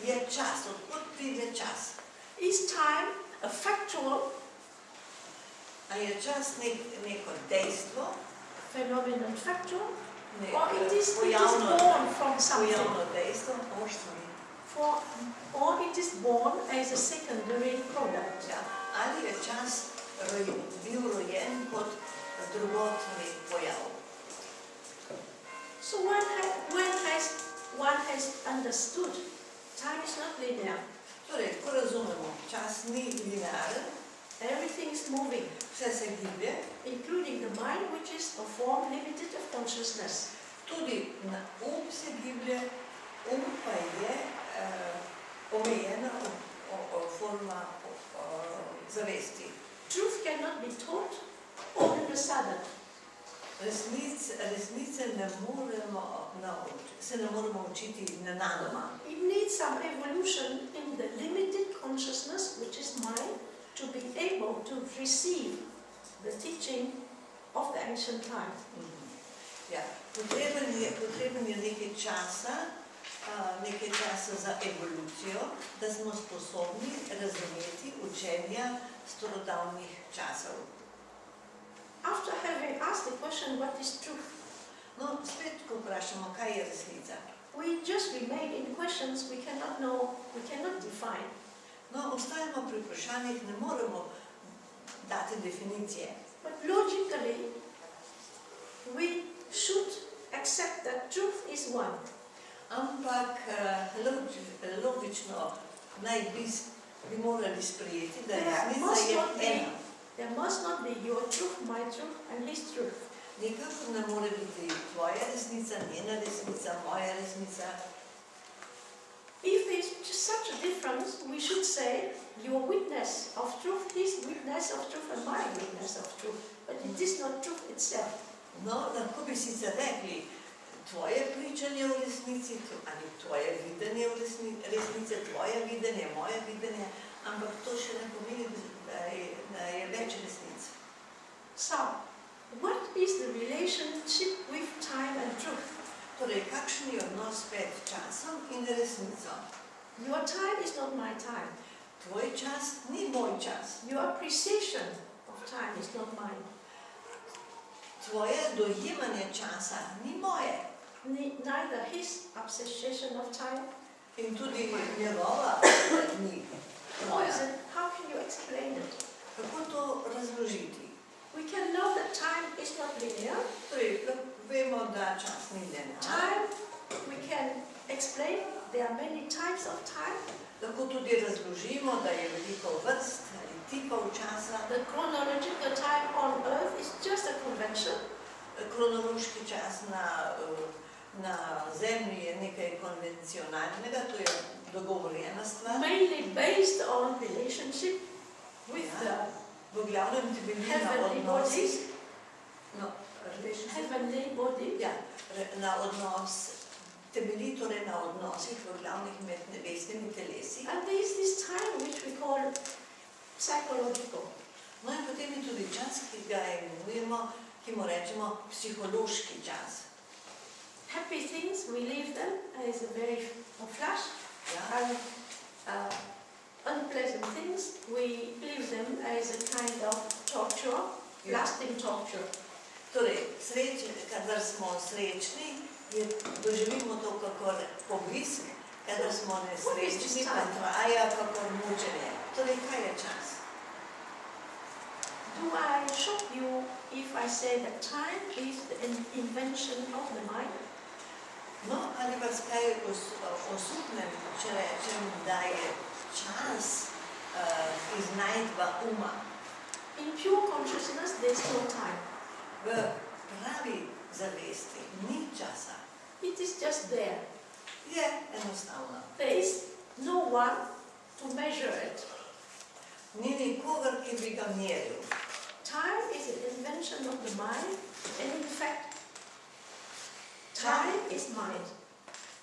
je čas, odkot pride čas. Is time a factual A je čas neko dejstvo, phenomenon, factual, neko or it is pojavno born from something, dejstvo, or it is born as a secondary product? ja, ali je čas bil rojen kot drugotni pojav. So when one has understood, time is not linear. Torej, ko razumemo, čas ni linearen, Everything is moving, vse se giblje, including the mind, which is a form limited of consciousness. tudi se giblje pa je omejena forma zavesti. Truth cannot be taught all of a sudden. Resnice se ne moremo učiti nenadoma. It needs some evolution in the limited consciousness, which is mind, to be able to receive the teaching of the ancient time. Ja, potreben je nekaj časa za evolucijo, da smo sposobni razumeti učenja starodavnih časov. After having asked the question, what is truth? No, spet, ko vprašamo, kaj je resnica. We just remain in questions we cannot know, we cannot define. No, ostajamo pri vprašanjih, ne moremo dati definicije. But logically, we should accept that truth is one. Ampak logično bi morali sprejeti, da resnica je ena. There must not be your truth, my truth, and his truth. Nikakor ne more biti tvoja resnica, njena resnica, moja resnica. If there's just such a difference, we should say your witness of truth, his witness of truth, and my witness of truth. But it is not truth itself. No, lahko bi sicer rekli, tvoje pričanje o resnici, ali tvoje videnje o resnici, tvoje videnje, moje videnje, ampak to še ne pomeni, da je več resnic. So, what is the relationship with time and truth? Torej, kakšen je odnos med časom in resnico? Your time is not my time. Tvoj čas ni moj čas. Your appreciation of time is not mine. Tvoje dojemanje časa ni moje. Neither his appreciation of time. In tudi njegova ni moja. How can you explain it? Kako to razložiti? We can know that time is not linear. Torej, vemo, da čas ni linearen. Time, we can explain, there are many types of time. Lahko tudi razložimo, da je veliko vrst ali tipov časa. The chronological time on earth is just a convention. Kronološki čas na Zemlji je nekaj konvencionalnega, to je dogovorjena stvar. Mainly based on relationship with the v glavnem temelji na heavenly odnosih. bodies. No, Heavenly body. ja, na odnos, temelji torej na odnosih v glavnih med nebesnimi telesi. And there is this time which we call psychological. No in potem je tudi čas, ki ga imenujemo, ki mu rečemo psihološki čas. Happy things, we leave them as a very flash. Ja. And unpleasant things, we leave them as a kind of torture, lasting torture. Torej, kadar smo srečni, doživimo to kakor pobisk, kadar smo nesrečni, pa traja kakor mučenje. Torej, kaj je čas? Do I shock you if I say that time is an invention of the mind? No, ali vas kaj osupnem, če rečem, da je čas iznajdba uma? In pure consciousness, there's no time. V pravi zavesti ni časa. It is just there. Je enostavno. There is no one to measure it. Ni nikogar, ki bi ga meril. Time is an invention of the mind, and in fact, time is mind.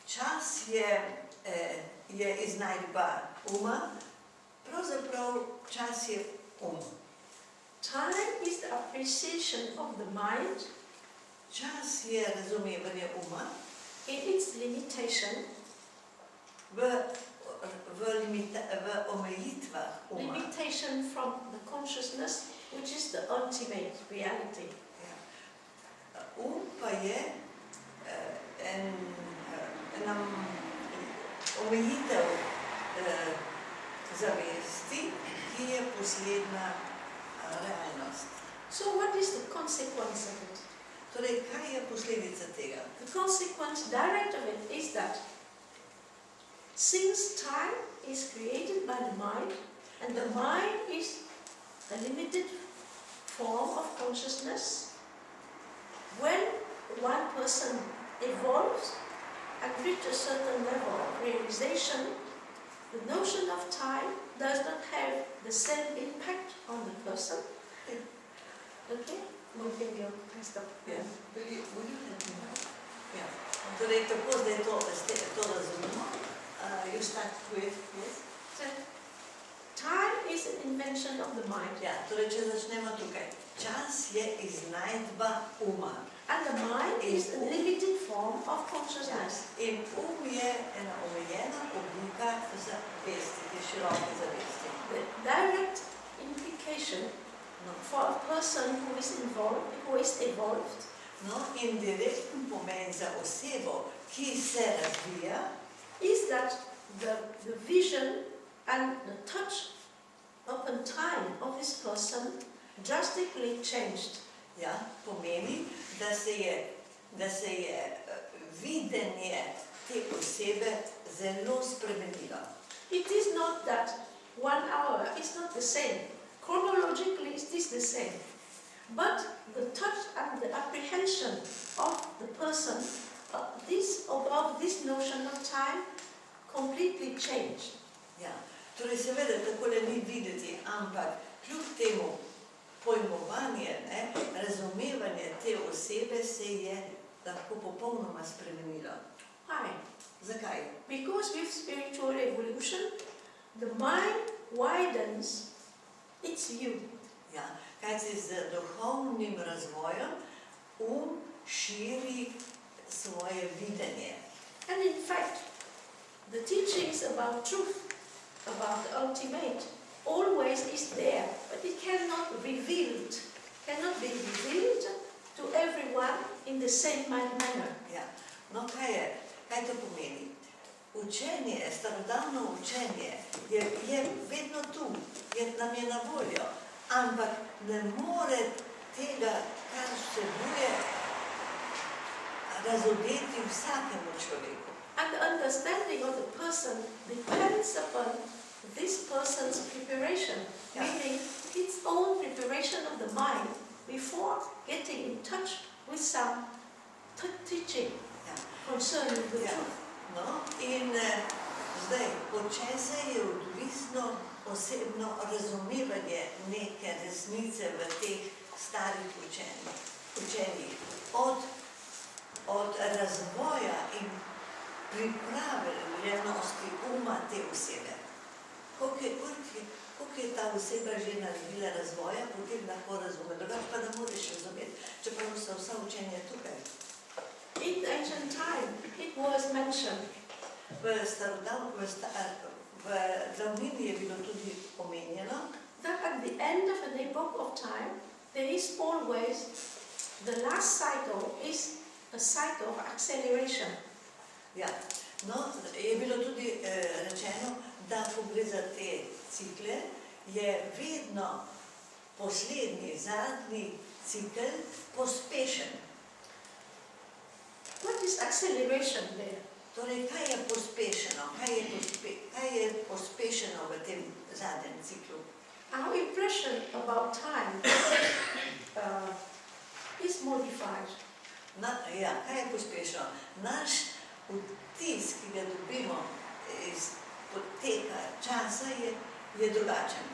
Čas je iznajdba uma, pravzaprav čas je Time is the appreciation of the mind. Čas je razumevanje uma In its limitation, v omejitvah uma. limitation from the consciousness, which is the ultimate reality. Pa je ena omejitev zavesti, ki je posledna realnost. So what is the consequence of it? Torej, kaj je posledica tega? The consequence direct of it is that since time is created by the mind, and the mind is a limited form of consciousness, when one person evolves, and reach a certain level of realization, the notion of time does not have the same impact on the person. Okay? Moving your stop. Yeah. Will you help me now? Yeah. Torej, tako zdaj to razumemo. You start with, yes? So, time is an invention of the mind. Ja, torej, če začnemo tukaj. Čas je iznajdba uma. And the mind is a limited form of consciousness. In je ena omejena oblika zavesti, te široke zavesti. The direct implication for a person who is evolved, No, in direkten pomen za osebo, ki se razvija, is that the vision and the touch upon time of this person drastically changed. ja, pomeni, da se je videnje te osebe zelo spremenilo. It is not that 1 hour is not the same. Chronologically, it is the same. But the touch and the apprehension of the person about this notion of time completely changed. Ja, torej seveda takole ni videti, ampak kljub temu pojmovanje, razumevanje te osebe se je lahko popolnoma spremenilo. Why? Zakaj? Because with spiritual evolution, the mind widens its view. Ja, kajti z duhovnim razvojem širi svoje videnje. And in fact, the teachings about truth, about the ultimate, always is there, but it cannot be revealed to everyone in the same manner. Ja. No, kaj to pomeni? Učenje, starodavno učenje je vedno tu, nam je na voljo, ampak ne more tega, kar vsebuje, razodeti vsakemu človeku. And the understanding of the person depends upon this person's preparation, meaning its own preparation of the mind before getting in touch with some teaching concerning the truth. No, in zdaj, od česa je odvisno osebno razumevanje neke resnice v teh starih učenjih, od razvoja in pripravljenosti uma te osebe. Koliko je ta oseba že naredila razvoja, potem lahko razume, drugače pa ne moreš razumeti, čeprav so vsa učenja tukaj. In ancient time, it was mentioned. V davnini je bilo tudi omenjeno, that at the end of an epoch of time, there is always, the last cycle is a cycle of acceleration. Ja, no, je bilo tudi rečeno, da ko gre za te cikle, je vedno poslednji, zadnji cikl pospešen. What is acceleration there? Torej, kaj je pospešeno? Kaj je pospešeno v tem zadnjem ciklu? Our impression about time is modified. Kaj je pospešeno? Naš vtis, ki ga dobimo iz poteka časa, je drugačen.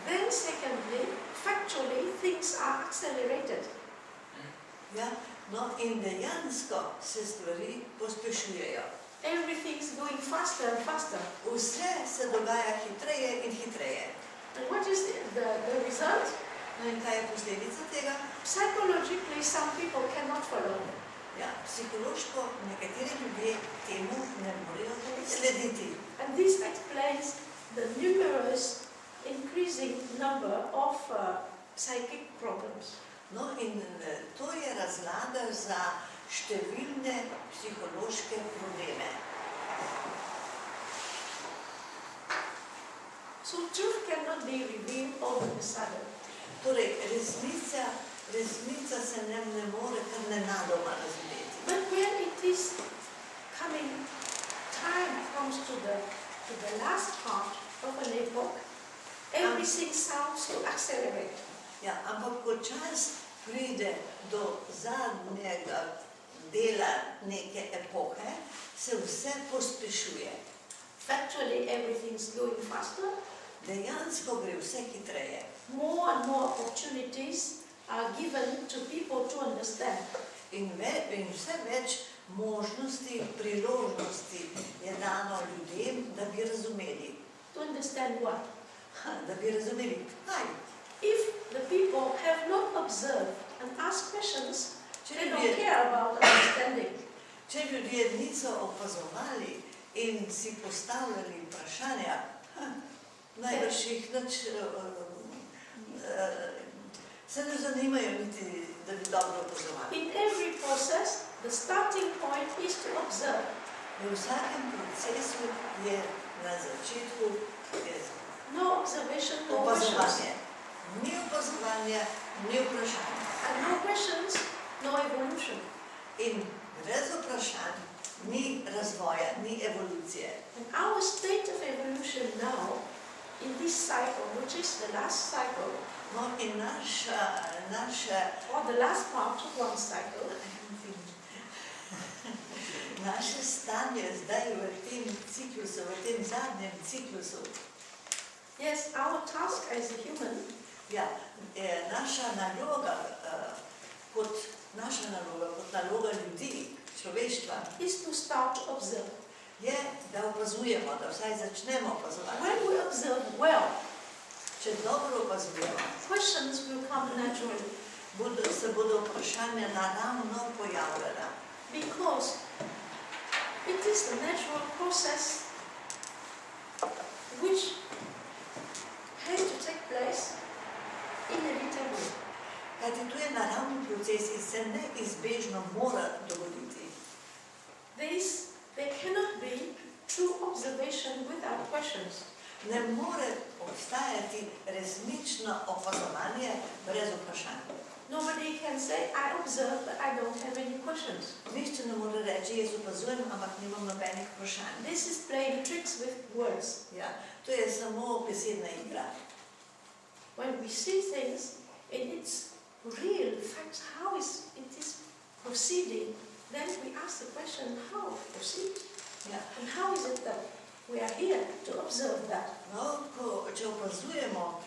Then secondly, factually, things are accelerated. Ja, no, in dejansko se stvari pospešujejo. Everything is going faster and faster. Vse se dogaja hitreje in hitreje. And what is the result? No, in kaj je posledica tega? Psychologically, some people cannot follow. Ja, psihološko nekateri ljudje temu ne morejo slediti. And this explains the numerous increasing number of psychic problems. No, in to je razlaga za številne psihološke probleme. So truth cannot be revealed all of a sudden. Torej, resnica se ne more kar nenadoma razumeti. But when it is coming, time comes to the last part of an epoch, everything sounds to accelerate. Ja, ampak ko čas pride do zadnjega dela neke epohe, se vse pospešuje. Factually, everything's going faster. Dejansko gre vse hitreje. More and more opportunities are given to people to understand. In vse več možnosti, priložnosti je dano ljudem, da bi razumeli. To understand what? Da bi razumeli, kaj. If the people have not observed and asked questions, Če they don't ljudje, care about understanding. če ljudje niso opazovali in si postavljali vprašanja, najbrž jih nič, se ne zanimajo niti, da bi dobro opazovali. In every process, the starting point is to observe. V vsakem procesu je na začetku No observation, no questions. opazovanje. Ni opazovanja, ni vprašanja. And no questions, no evolution. In brez vprašanj ni razvoja, ni evolucije. And our state of evolution now, in this cycle, which is the last cycle, No, in naše or the last part of one cycle, naše stanje zdaj v tem ciklusu, v tem zadnjem ciklusu, yes, our task as a human ja, naša naloga kot naloga ljudi, človeštva, is to start to observe. je, da opazujemo, da vsaj začnemo opazovati. When we observe well, Če dobro opazujemo, questions will come naturally, se bodo vprašanja naravno pojavljala. because it is the natural process which has to take place inevitably. Kajti to je naravni proces in se neizbežno mora dogoditi. There cannot be true observation without questions. Ne more obstajati resnično opazovanje brez vprašanj. Nobody can say, I observe, but I don't have any questions. Nihče ne more reči, jaz opazujem, ampak nimam nobenih vprašanj. This is playing tricks with words. Ja, to je samo besedna igra. When we see things in its real facts, how it is proceeding, then we ask the question, how proceed? Ja. And how is it that we are here to observe that? No, če opazujemo,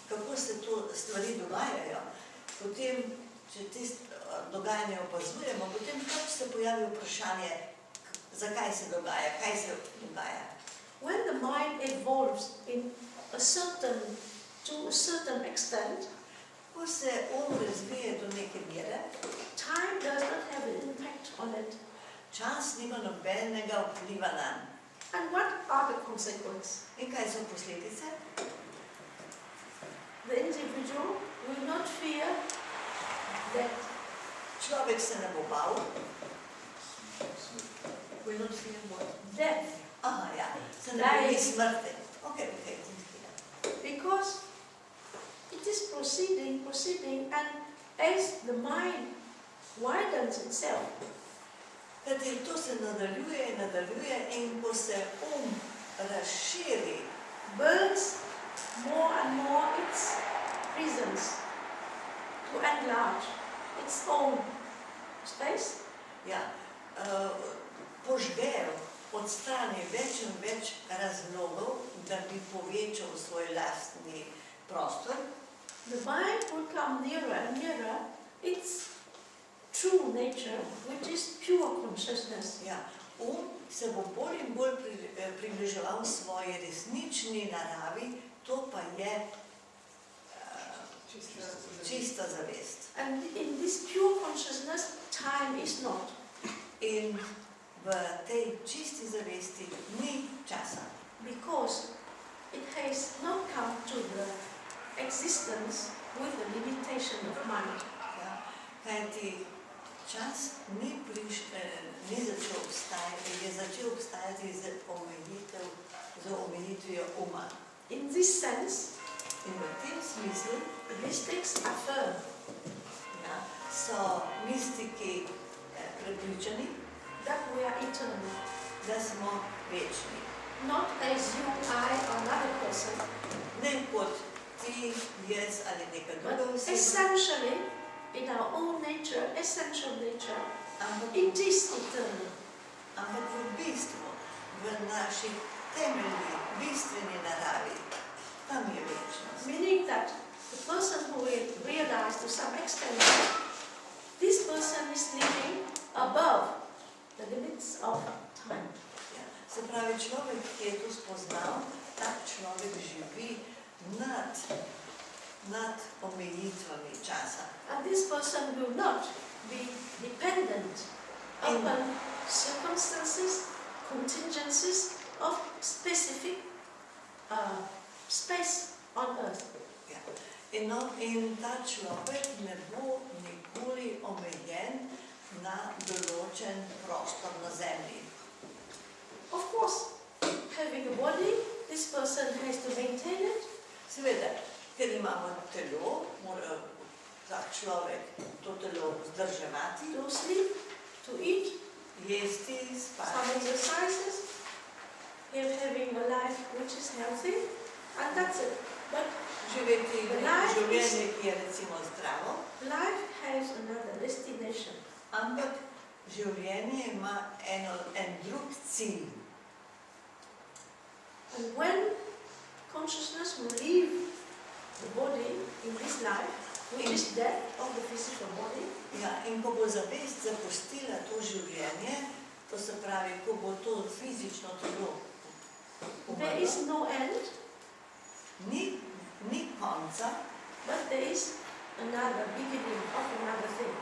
kako se to stvari dogajajo, potem, če te dogajanje opazujemo, potem pač se pojavi vprašanje, zakaj se dogaja, kaj se dogaja. When the mind evolves to a certain extent, Ko se razvije do neke mere, time does not have an impact on it. čas nima nobenega vpliva nanj. And what are the consequences? In kaj so posledice? The individual will not fear death. Človek se ne bo bal. Will not fear what? Death. Aha, ja, se ne boji smrti. Okay. Because it is proceeding, and as the mind widens itself, Kajti to se nadaljuje in ko se razširi, burns more and more its prisons to enlarge its own space, ja, požge, odstrani več in več razlogov, da bi povečal svoj lastni prostor. the mind will come nearer and nearer its true nature, which is pure consciousness. Ja, se bo bolj in bolj približeval svoji resnični naravi, to pa je čista zavest. And in this pure consciousness, time is not. In v tej čisti zavesti ni časa. Because it has not come to the existence with the limitation of mind. Ja, kajti čas je začel obstajati z omejitvijo uma. In this sense, In v tem smislu mystics affirm so mistiki prepričani, that we are eternal. da smo večni. Not as you, I, or another person, Ne kot ti, jaz ali neka druga but oseba, essentially, in our own nature, essential nature, ampak it is eternal. v limits of time. Ja. Se pravi, človek, ki je to spoznal, tak človek živi nad omejitvami časa. And this person will not be dependent upon circumstances, contingencies of specific space on earth. Ja. In ta človek ne bo nikoli omejen na določen prostor na zemlji. Of course, having a body, this person has to maintain it. Seveda, ker imamo telo, mora ta človek to telo vzdrževati, To sleep, to eat, jesti, some spati, exercises, him having a life which is healthy, and that's it. But živeti življenje, ki je recimo zdravo, life has another destination. ampak življenje ima en drug cilj. And when consciousness will leave the body in this life, which is death of the physical body, Ja, in ko bo zavest zapustila to življenje, to se pravi, ko bo to fizično telo there umrlo, is no end, ni konca, but there is another beginning of another thing.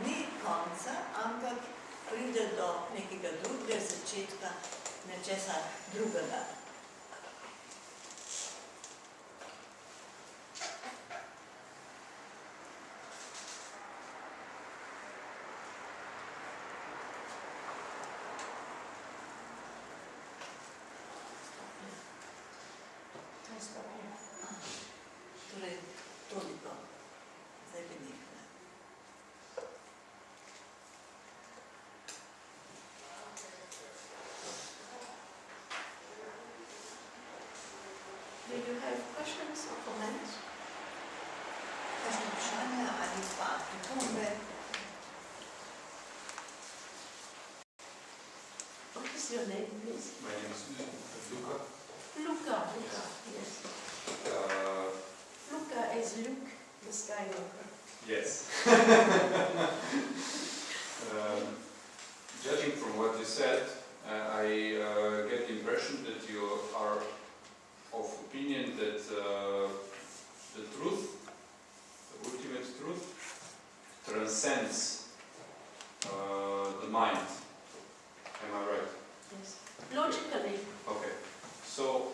ni konca, ampak pride do nekega drugega začetka, nečesa drugega. Torej, toliko. Zdaj bi nekaj. Do you have questions or comments? Kakšne vprašanja ali pa pripombe? What is your name, please? My name is Luca. Luca, yes. Luca is Luke, the Skywalker. Yes. Judging from what you said, I get the impression that you are of opinion that the truth, the ultimate truth, transcends the mind. Am I right? Yes. Logically, Okay. So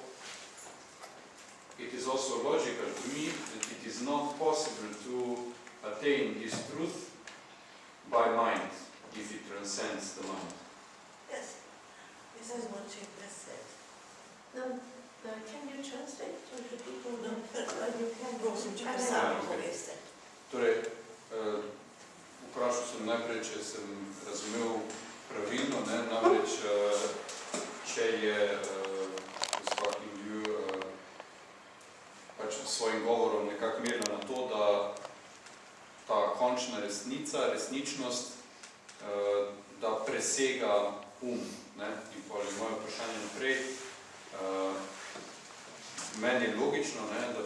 it is also logical to me that it is not possible to attain this truth by mind if it transcends the mind. Yes. This is what she just said. now, can you translate to the people No, that you can Prosim, če I pa don't sami know. poveste. Torej, vprašal sem najprej, če sem razumel pravilno, ne? Namreč, če je gospa Hindju pač s svojim govorom nekako merila na to, da ta končna resnica, resničnost, da presega ne? In pa je moje vprašanje naprej. Meni je logično, ne? Da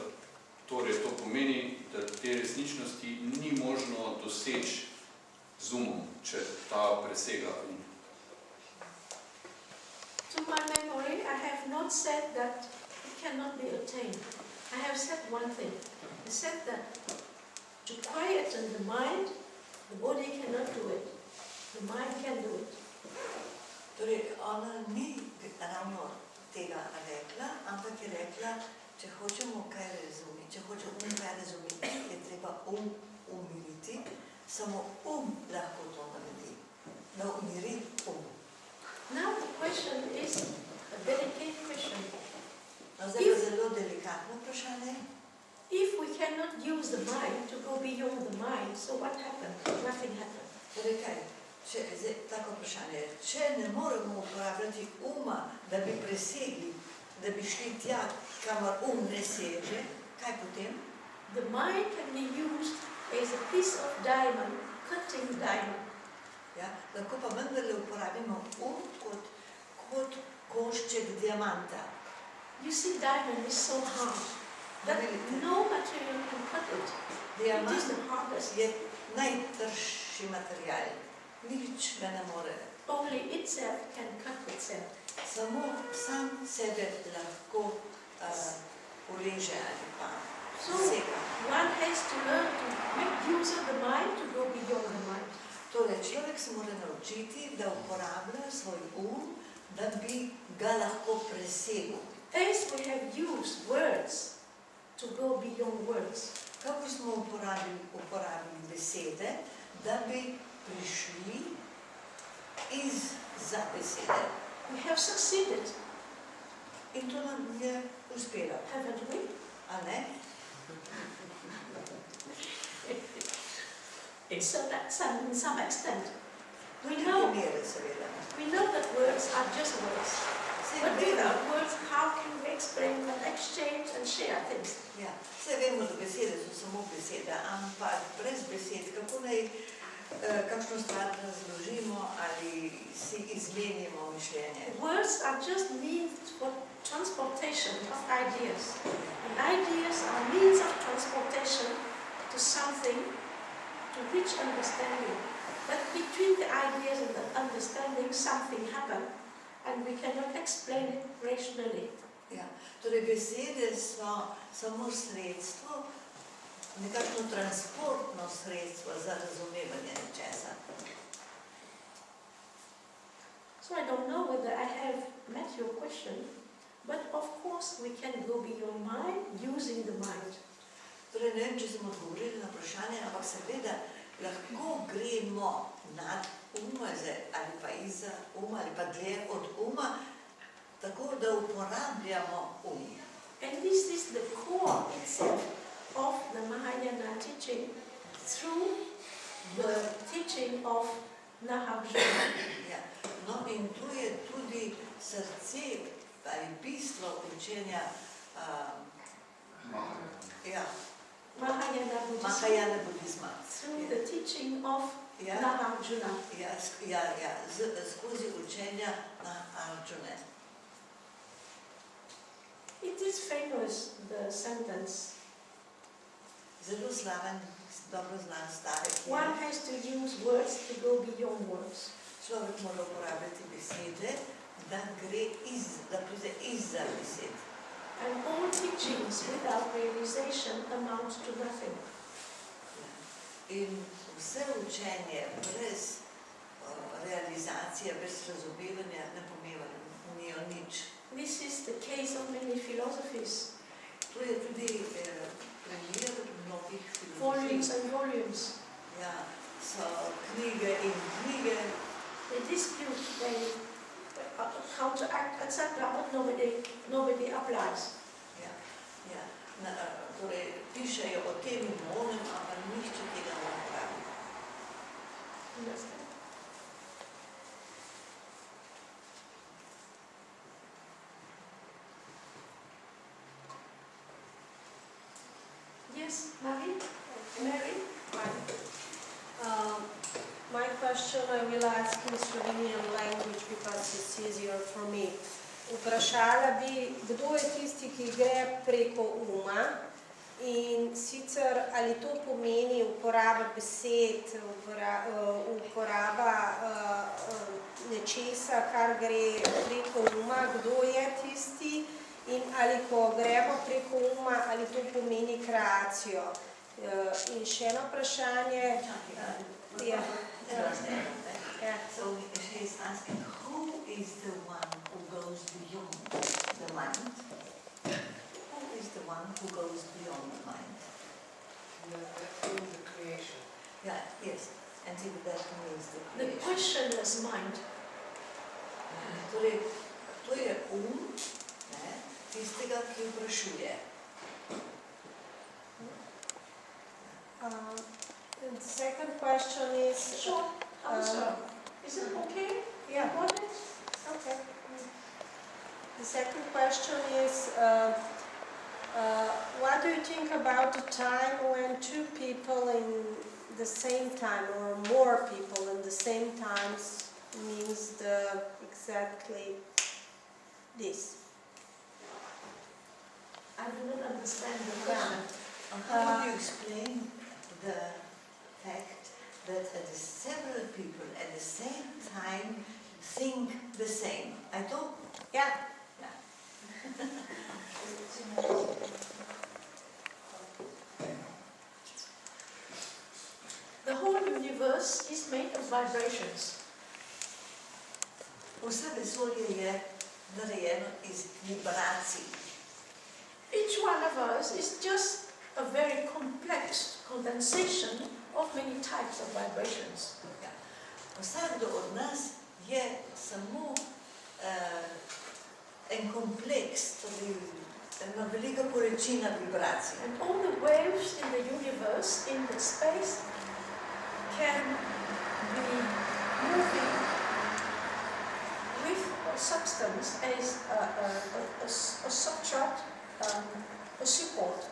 torej to pomeni, da te resničnosti ni možno doseči z umom, če ta presega To my memory, I have not said that it cannot be attained. I have said one thing. I said that to quieten the mind, the body cannot do it. The mind can do it. Torej, ona ni ravno tega rekla, ampak je rekla, če hočemo kaj razumeti, če hočemo kaj razumeti, je treba umiriti, samo lahko to naredi, da umiri Now the question is a delicate question. No, zdaj pa zelo delikatno vprašanje. If we cannot use the mind to go beyond the mind, so what happened? Nothing happened. Torej kaj, zdaj tako vprašanje, če ne moremo uporabljati uma, da bi presegli, da bi šli tja, kamor ne seže, kaj potem? The mind can be used as a piece of diamond, cutting diamond. Ja, lahko pa vendarle uporabimo kot košček diamanta. You see, diamond is so hard that no material can cut it. It is Diamant the hardest. je najtrši material. Nič ga ne more only itself can cut itself. Samo sam sebe lahko ureže ali pa So seka. one has to learn to make use of the mind to go beyond the mind. Torej, človek se mora naučiti, da uporablja svoj da bi ga lahko presegel. As we have used words to go beyond words, Kako smo uporabili besede, da bi prišli za besede. we have succeeded, In to nam je uspelo, haven't we? a ne? In some extent. We Do know, mere, seveda. we know that words are just words. Saj But vemo, without words, how can we explain and exchange and share things? ja, saj vemo, da besede so samo besede, ampak brez besed, kako naj kakšno stvar razložimo ali si izmenimo mišljenje. Words are just means for transportation of ideas. And ideas are means of transportation to something, to reach understanding. But between the ideas and the understanding, something happened, and we cannot explain it rationally. Ja, torej besede so samo sredstvo, nekakšno transportno sredstvo za razumevanje nečesa. So I don't know whether I have met your question, but of course we can go beyond mind using the mind. Torej, ne vem, če smo odgovorili na vprašanje, ampak seveda lahko gremo nad ali pa izza ali pa dlje od tako da uporabljamo And this is the core itself of the Mahayana teaching through the teaching of Nagarjuna. Ja. No, in tu je tudi srce ali bistvo učenja Mahayana Buddhism. Mahayana budizma. Through the teaching of Ja, Nagarjuna. skozi učenja Nagarjune. It is famous, the sentence. Zelo slaven, dobro znan stavek. One has to use words to go beyond words. Človek mora uporabljati besede, da pride izza besed. And all teachings without realization amount to nothing. In vse učenje brez realizacije, brez razumevanja ne pomenijo nič. This is the case of many philosophies. To je tudi primer mnogih Volumes filozofij. and volumes. Ja, so knjige in knjige, They dispute, they counteract, etc., but nobody applies. torej pišejo o tem in onem, ampak nihče tega ne pravi. Understand? Yes, Marie? Mary? My question I will ask in Slovenian language because it's easier for me. Vprašala bi, kdo je tisti, ki gre preko in sicer ali to pomeni uporaba besed, uporaba nečesa, kar gre preko kdo je tisti in ali ko gremo preko ali to pomeni kreacijo. In še eno vprašanje. So she is asking, who is the one who goes beyond the mind? Who is the one who goes beyond the mind? That means the creation. Yeah, yes, and that means the The creation. questionless mind. Torej, to je tistega, ki vprašuje. The second question is... Sure, answer. Is it okay? Yeah. You got it? Okay. The second question is, what do you think about the time when two people in the same time or more people in the same times means exactly this? I do not understand the question. How do you explain the fact that several people at the same time think the same. I don't, yeah. The whole universe is made of vibrations. Vse vesolje je narejeno iz vibracij. Each one of us is just a very complex condensation of many types of vibrations. Ja. Vsakdo od nas je samo en kompleks, torej ena velika količina vibracij. And all the waves in the universe, in the space, can be moving with a substance as a substrate, a support.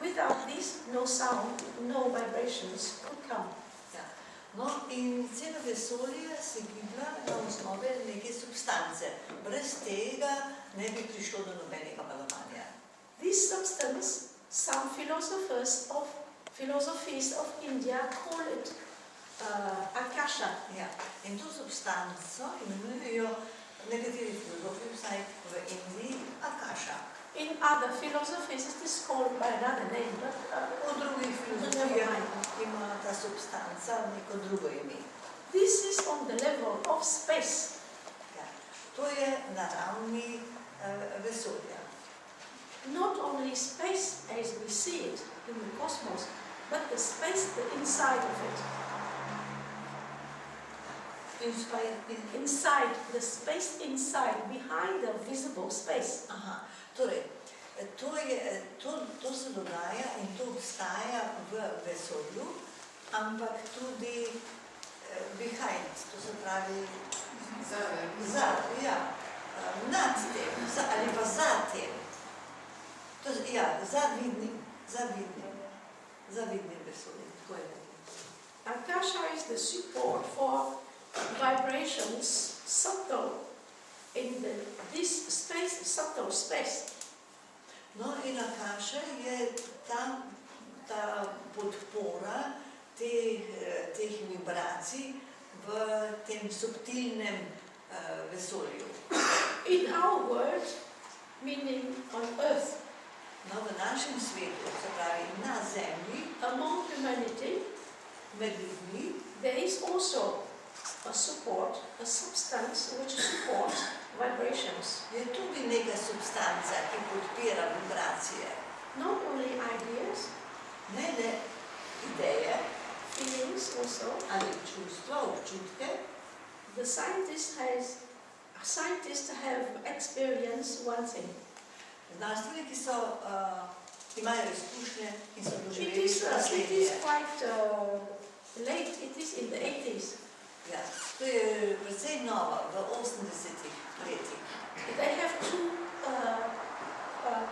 Without this, no sound, no vibrations could come. Ja. No, in celo vesolje se giblja na osnovi neke substance. Brez tega ne bi prišlo do nobenega valovanja. This substance, some philosophies of India call it Akasha. Ja. In to substanco imenujejo nekateri filozofi, vsaj v Indiji, Akasha. In other philosophies it is called by another name, but V drugih filozofijah ima ta substanca neko drugo ime. this is on the level of space. Ja. To je na ravni vesolja. Not only space as we see it in the cosmos, but the space inside of it. Inside, the space inside, behind the visible space. Aha. Torej, to se dogaja in to obstaja v vesolju, ampak tudi behind, to se pravi nad tem, ali pa za tem. Zavidnim vesoljem, tako je. Akasha is the support for vibrations subtle in this space, subtle space. No, in Akasha je ta podpora teh vibracij v tem subtilnem vesolju. In our world, meaning on earth, No, v našem svetu, se pravi na Zemlji, among humanity, med ljudmi, there is also a support, a substance which supports vibrations. je tudi neka substanca, ki podpira vibracije. Not only ideas, Ne le ideje feelings also. ali čustva, občutke. The scientist have experienced one thing. Znanstveniki imajo izkušnje in so It doživeli is naslednje. quite late, it is in the 80s. Ja, to je precej nova, v 80-ih letih. They have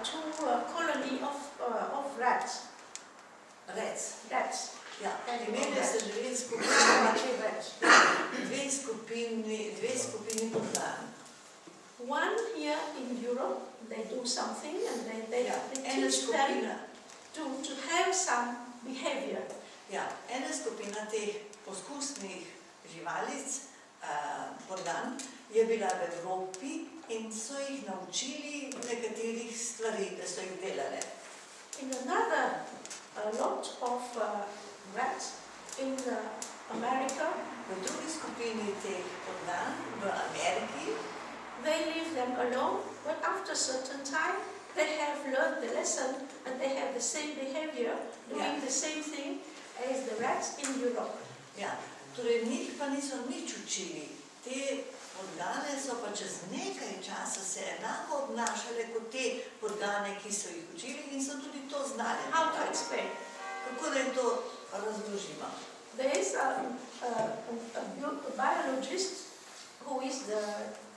two colony of rats. Rats. Ja, imeli so dve skupini podgan. One here in Europe, they do something and they Ja, ena teach them skupina, to have some behavior. ja, ena skupina teh poskusnih živalic, podgan, je bila v Evropi in so jih naučili nekaterih stvari, da so jih delale. In another lot of rats in America, V drugi skupini teh podgan v Ameriki they leave them alone, but after a certain time, they have learned the lesson and they have the same behavior, doing the same thing as the rats in Europe. Ja, torej njih pa niso nič učili. Te podgane so pa čez nekaj časa se enako obnašale kot te podgane, ki so jih učili in so tudi to znali. How to explain? Kako naj to razložimo? There is a biologist who is the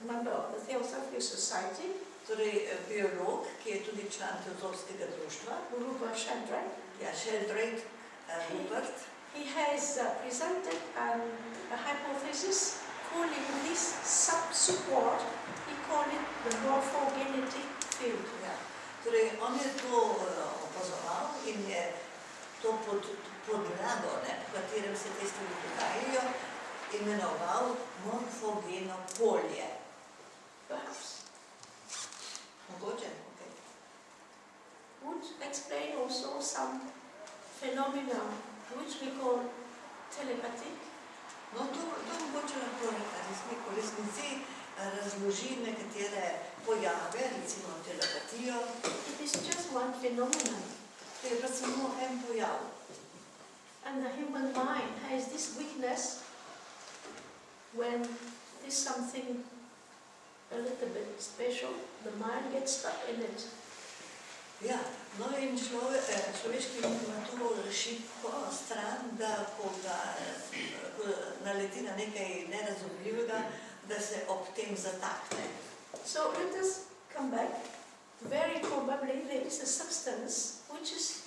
member of the Theosophical Society, Torej, biolog, ki je tudi član Teozofskega društva, Rupert Sheldrake. ja, Sheldrake Rupert, He has presented a hypothesis calling this support, he called it the morphogenetic field. ja. Torej, on je to opazoval in je to podlago, po katerem se te stvari dogajajo, imenoval morfogeno polje. Perhaps Mogoče? Okay. would explain also some phenomena which we call telepathic. No, to mogoče lahko v resnici razloži nekatere pojave, recimo telepatijo. It is just one phenomenon. To je pa samo en pojav. And the human mind has this weakness when there's something a little bit special, the mind gets stuck in it. Ja, no in človeški um ima to šibko stran, da ko naleti na nekaj nerazumljivega, da se ob tem zatakne. So let us come back. Very probably there is a substance which is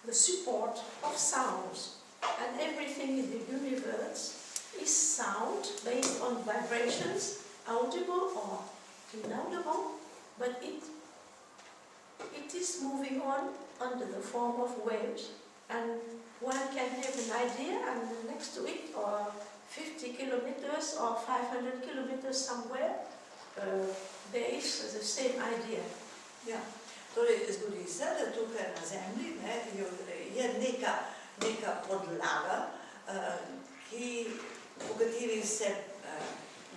the support of sounds. And everything in the universe is sound based on vibrations, audible or inaudible, but it is moving on under the form of waves, and one can have an idea, and next to it, or 50 kilometers or 500 kilometers somewhere, there is the same idea. Ja, torej zgodi se, da tukaj na Zemlji je neka podlaga, v kateri se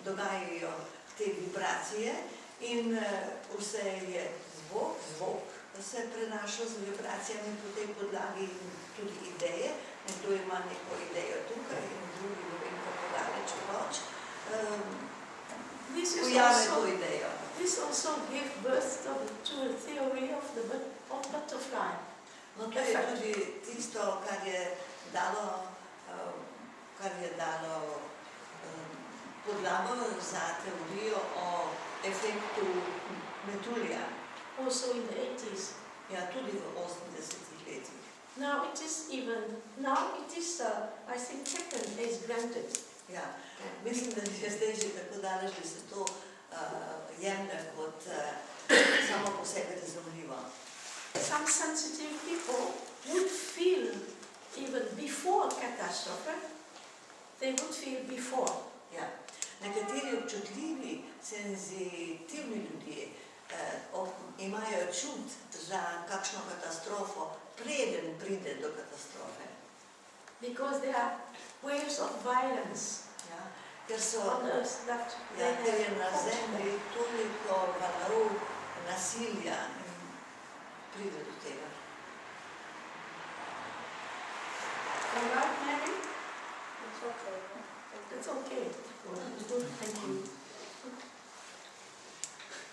dogajajo te vibracije in vse je zvok se prenaša z vibracijami po tej podlagi in tudi ideje. Nekdo ima neko idejo tukaj in drugi ne vem kako daleč proč. Pojave to idejo. This also gave birth to a theory of the butterfly. No, to je tudi tisto, kar je dalo podlago za teorijo o efektu metulja. Also in the 80s. Ja, tudi v 80-ih letih. Now it is, I think, taken as granted. Ja, mislim, da je zdaj že tako daleč, da se to jemlje kot samo po sebi razumljivo. Some sensitive people would feel even before catastrophe, they would feel before. Ja. Nekateri občutljivi, senzitivni ljudje imajo čut za kakšno katastrofo, preden pride do katastrofe. Because there are waves of violence on earth that ker je na Zemlji toliko valov nasilja in pride do tega. All right, Mary? It's okay. It's okay. Good, thank you.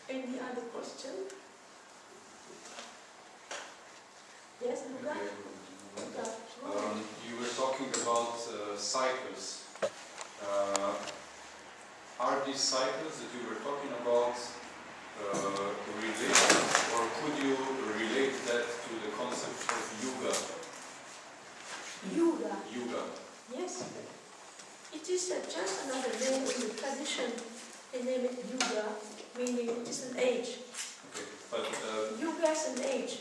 Any other question? Yes, Luca? You were talking about cycles. Are these cycles that you were talking about related, or could you relate that to the concept of yoga? Yoga. Yoga. Yes. It is just another name in the tradition. They name it yoga, meaning it is an age. Okay, but Yoga is an age.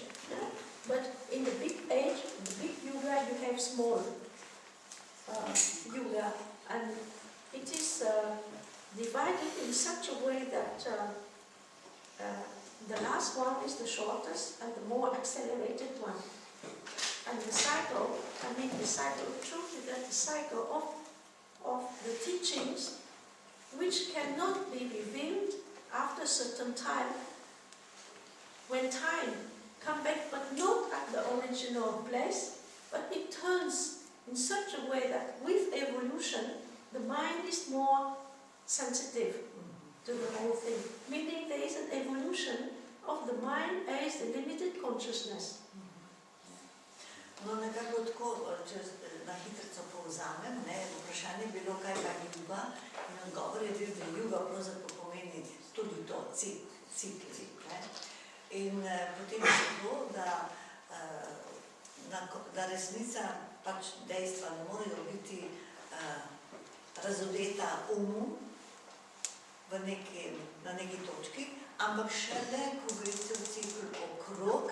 But in the big age, the big yoga, you have small yoga. And it is divided in such a way that the last one is the shortest and the more accelerated one. And the cycle, the truth is that the cycle of the teachings, which cannot be revealed after a certain time, when time comes back, but not at the original place, but it turns in such a way that with evolution, the mind is more sensitive to the whole thing. Meaning there is an evolution of the mind as the limited consciousness. No, nekako tako, če na hitrico povzamem, vprašanje je bilo, kaj je yoga, in odgovor je bil, da yoga pravzaprav pomeni tudi to, cikli. In potem je to, da resnica, pač dejstva ne morejo biti razodeta umu na neki točki, ampak šele, ko gre cel cikl okrog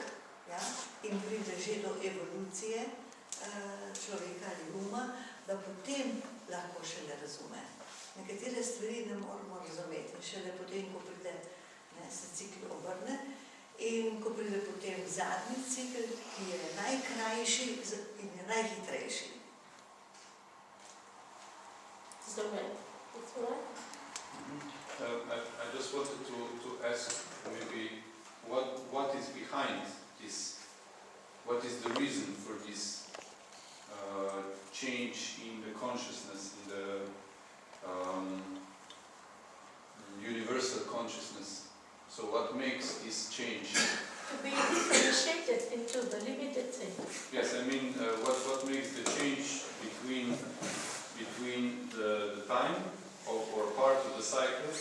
in pride že do evolucije, človeka ali uma, da potem lahko šele razume. Nekatere stvari ne moramo razumeti, šele potem, ko pride, se cikl obrne, in ko pride potem zadnji cikl, ki je najkrajši in je najhitrejši. I just wanted to ask maybe what is behind this, what is the reason for this change in the consciousness, in the universal consciousness. So what makes this change? To be differentiated into the limited thing. Yes, I mean, what makes the change between the time or part of the cycle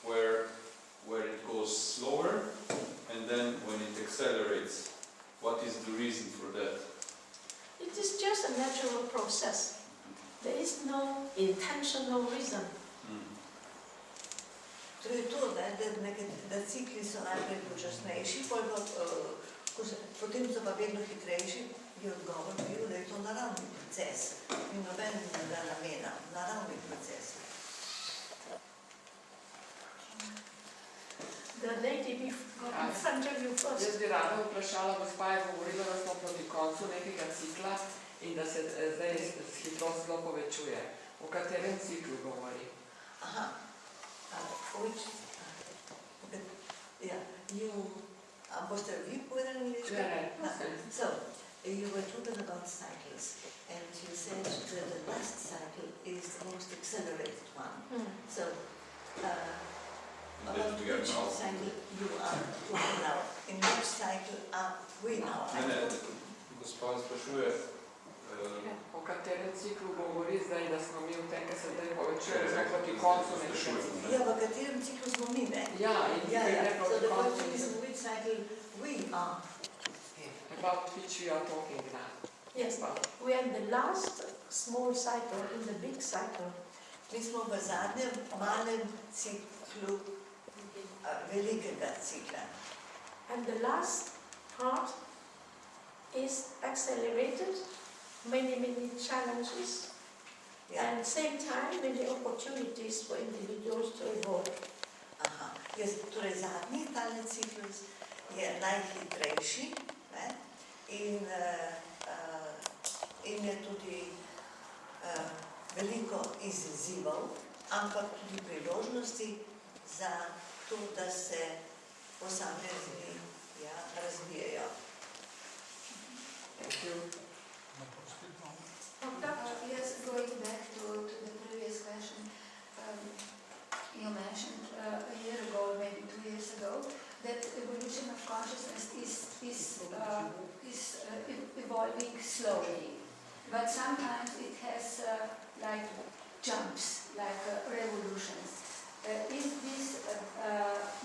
where it goes slower and then when it accelerates? What is the reason for that? It is just a natural process. There is no intentional reason. Torej to, da cikli so najprej počasnejši, potem so pa vedno hitrejši, je odgovor bil, da je to naravni proces. In nobenega namena, naravni proces. The lady in front of you first. Jaz bi rada vprašala, gospa je govorila, da smo proti koncu nekega cikla in da se zdaj hitrost zelo povečuje. O katerem ciklu govori? Aha. Boste vi povedali nekaj? So, you were talking about cycles, and you said that the last cycle is the most accelerated one. So, about which cycle you are talking now? In which cycle are we now? Gospa sprašuje, O katerem ciklu govori zdaj, da smo mi v tem, ki se zdaj povečuje, da smo proti koncu nekaj? Ja, v katerem ciklu smo mi, ne? Ja, in ki gre So proti the koncu. question is in which cycle we are. About which we are talking now. Yes, we are in the last small cycle, in the big cycle. Mi smo v zadnjem malem ciklu velikega cikla. And the last part is accelerated, many challenges, and same time many opportunities for individuals to evolve. Aha, torej zadnji talni ciklus je najhitrejši, ne? In je tudi veliko izzivov, ampak tudi priložnosti za to, da se posamezni razvijajo. Thank you. Yes, going back to the previous question, you mentioned a year ago, maybe 2 years ago, that evolution of consciousness is evolving slowly, but sometimes it has like jumps, like revolutions. Is this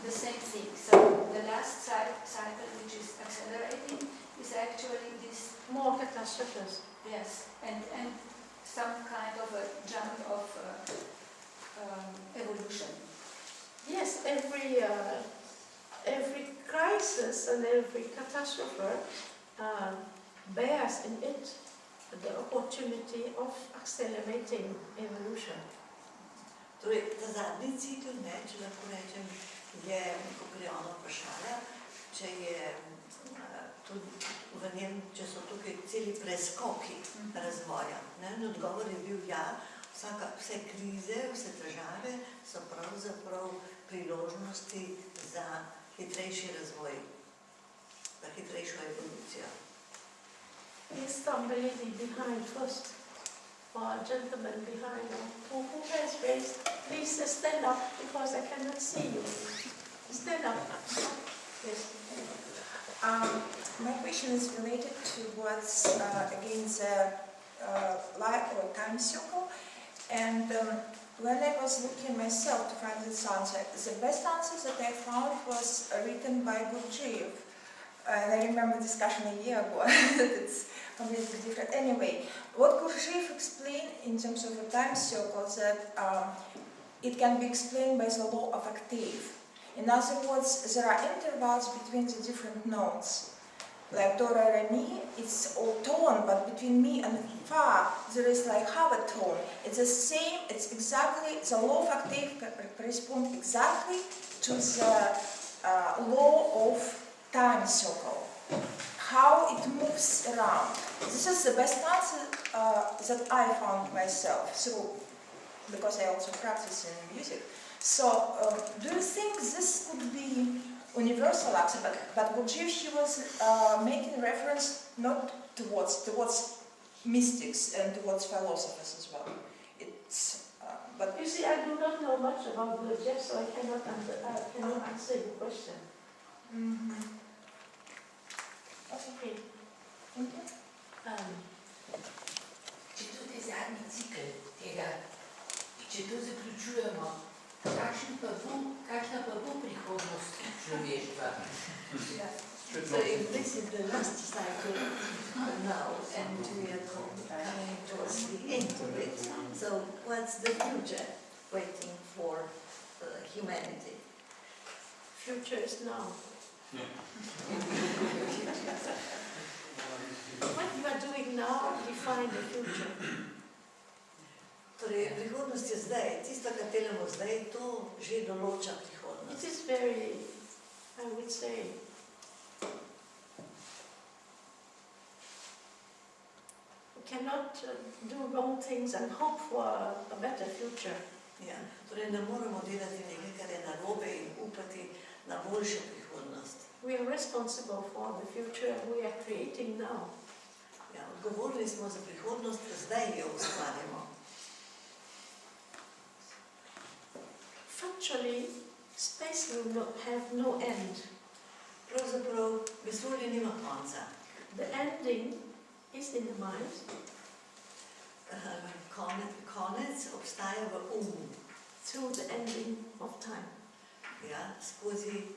the same thing? So the last cycle, which is accelerating, is actually this More catastrophes. yes, and some kind of a jump of evolution. Yes, every crisis and every catastrophe bears in it the opportunity of accelerating evolution. Torej, ta zadnji cikl, če lahko rečem, je, kot je ona vprašala, če so tukaj celi preskoki razvoja. In odgovor je bil ja, vse krize, vse težave so pravzaprav priložnosti za hitrejši razvoj, za hitrejšo evolucijo. Is somebody behind first? Or a gentleman behind? Who has raised? Please stand up because I cannot see you. Stand up. Yes. My question is related to what's again the life or time cycle, and when I was looking myself to find this answer, the best answer that I found was written by Gurdjieff, and I remember discussion a year ago. It's completely different. Anyway, what Gurdjieff explained in terms of a time cycle that it can be explained by the law of octave. In other words, there are intervals between the different notes. like do, re, re, mi, it's all tone, but between mi and fa, there is like half a tone. It's the same, it's exactly, the law of octave corresponds exactly to the law of time circle, how it moves around. This is the best answer that I found myself through, because I also practice in music. So, do you think this could be universal accent? But Gurdjieff, was making reference not towards mystics and towards philosophers as well. It's, but You see, I do not know much about Gurdjieff, so I cannot answer your question. Okay. Thank you. Če tudi zadnji cikel tega, če to zaključujemo, kakšna pa bo prihodnost človeštva? So if this is the last cycle now, and we are coming towards the end of it, so what's the future waiting for humanity? Future is now. What you are doing now define the future. Torej, prihodnost je zdaj, tisto, kar delamo zdaj, to že določa prihodnost. It is very, I would say, we cannot do wrong things and hope for a better future. Ja, torej ne moremo delati nekaj, kar je narobe in upati na boljšo prihodnost. We are responsible for the future we are creating now. Ja, odgovorni smo za prihodnost, zdaj jo ustvarjamo. Factually, space will not have no end. Pravzaprav vesolje nima konca. The ending is in the mind. Konec obstaja v umu. Through the ending of time. Ja, skozi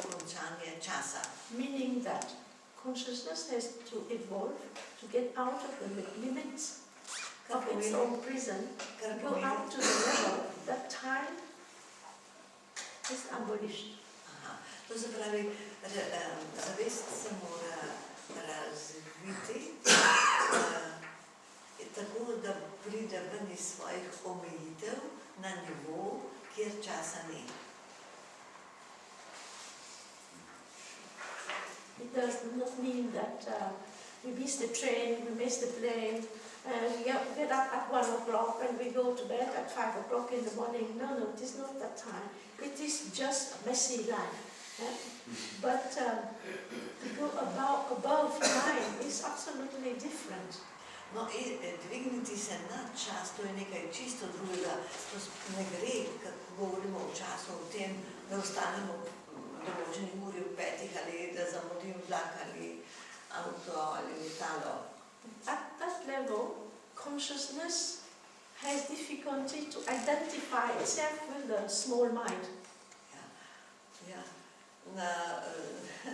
končanje časa. Meaning that consciousness has to evolve to get out of the limits of its own prison, go up to the level that time is abolished. To se pravi, zavest se mora razviti tako, da pride ven iz svojih omejitev na nivo, kjer časa ni. It does not mean that we miss the train, we miss the plane, we get up at 1 o'clock and we go to bed at 5 o'clock in the morning. No, it is not that time. It is just a messy life. Yeah? But to go above time is absolutely different. No, dvigniti se nad čas, to je nekaj čisto drugega. To ne gre, kad govorimo o času, o tem, da ostanemo določeni uri v 5 ali da zamudim vlak ali avto ali letalo. At that level, consciousness has difficulty to identify itself with the small mind. Ja.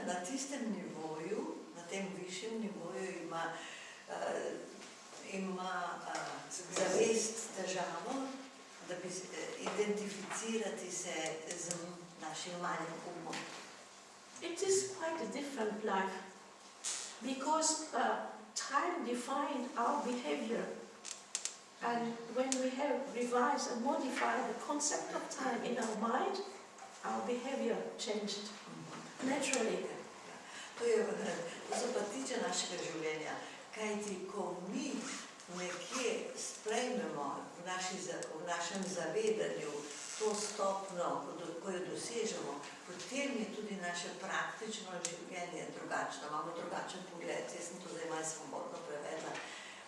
Na tistem nivoju, na tem višjem nivoju ima zavest težavo, da bi identificirati se z našim malim umom. It is quite a different life because time defined our behavior, and when we have revised and modified the concept of time in our mind, our behavior changed naturally. To se pa tiče našega življenja, kajti ko mi nekje sprejmemo v našem zavedanju to stopno, ko jo dosežemo, potem je tudi naše praktično življenje drugačno, imamo drugačen pogled. Jaz sem to zdaj malo svobodno prevedla,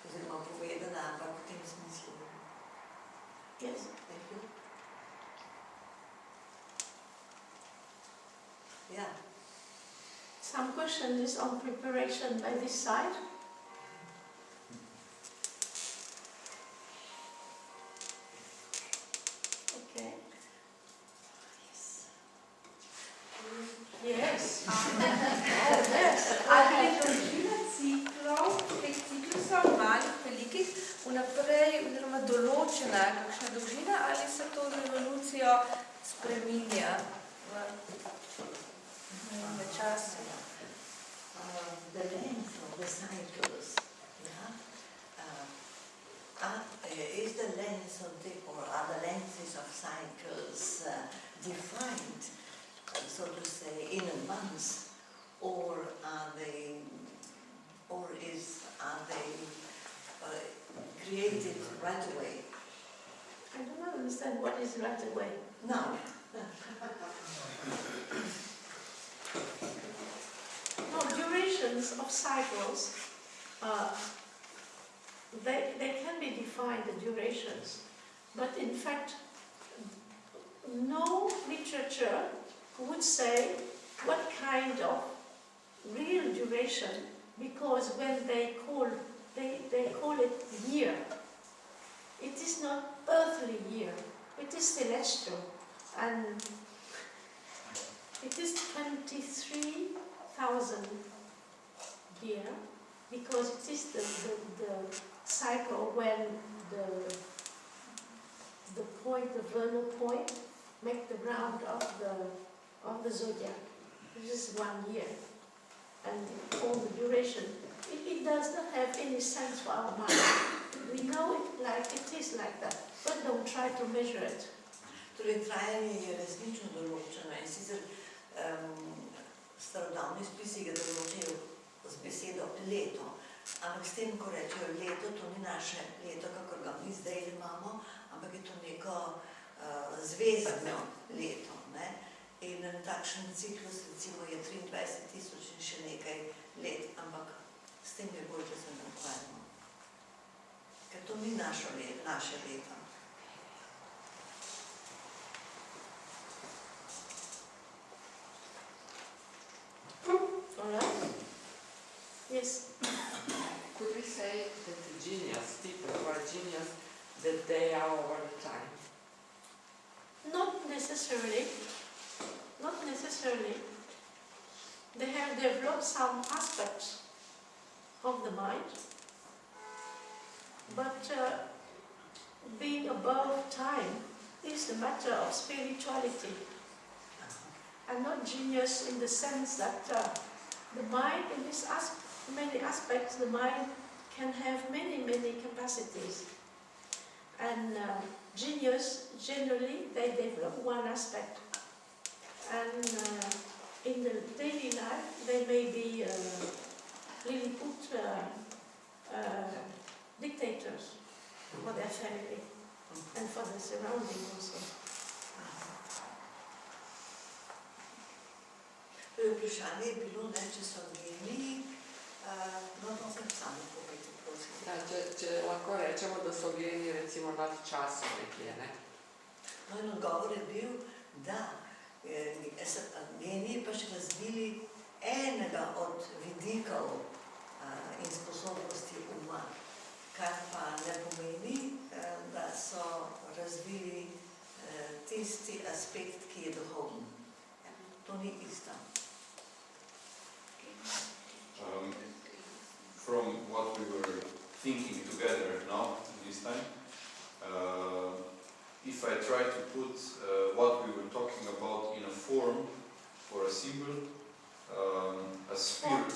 oziroma povedala, ampak v tem smislu. Yes. Thank you. Ja. Some question is on preparation by this side. Okay. Yes. Yes. Ali je dolžina ciklov, teh ciklusov, malih, velikih, vnaprej oziroma določena kakšna dolžina ali se to z evolucijo spreminja? času. The length of the cycles, yeah? Is the length of or are the lengths of cycles defined, so to say, in advance, or are they created right away? I do not understand what is right away. No. No, durations of cycles, they can be defined, the durations, but in fact, no literature would say what kind of real duration, because when they call it year, it is not earthly year, it is celestial, and it is 23,000 year, because it is the cycle when the point, the vernal point, make the round of the zodiac. This is 1 year, and all the duration. It does not have any sense for our mind. We know it like it is like that, but don't try to measure it. Torej, trajanje je resnično določeno in sicer starodavni spisi ga določajo z besedo leto, ampak s tem, ko rečejo leto, to ni naše leto, kakor ga mi zdaj imamo, ampak je to neko zvezdno leto. Ne? In takšen ciklus recimo je 23,000 in še nekaj let, ampak s tem je bolj, da se ne ukvarjamo. Ker to ni naše leto. All right? Yes. Could we say that the genius, people who are genius, that they are over time? Not necessarily. Not necessarily. They have developed some aspects of the mind, but being above time is a matter of spirituality, and not genius in the sense that the mind, in many aspects, the mind can have many capacities. And genius, generally, they develop one aspect. And in the daily life, they may be Lilliput dictators for their family and for the surrounding also. Vprašanje je bilo, če so geniji, no sem samo povedati, prosim. Ja, če lahko rečemo, da so geniji recimo nad časom nekje, ne? No in odgovor je bil, da geniji pa še razvili enega od vidikov in sposobnosti uma, kar pa ne pomeni, da so razvili tisti aspekt, ki je duhoven. To ni isto. From what we were thinking together now, this time, if I try to put what we were talking about in a form or a symbol, a spiral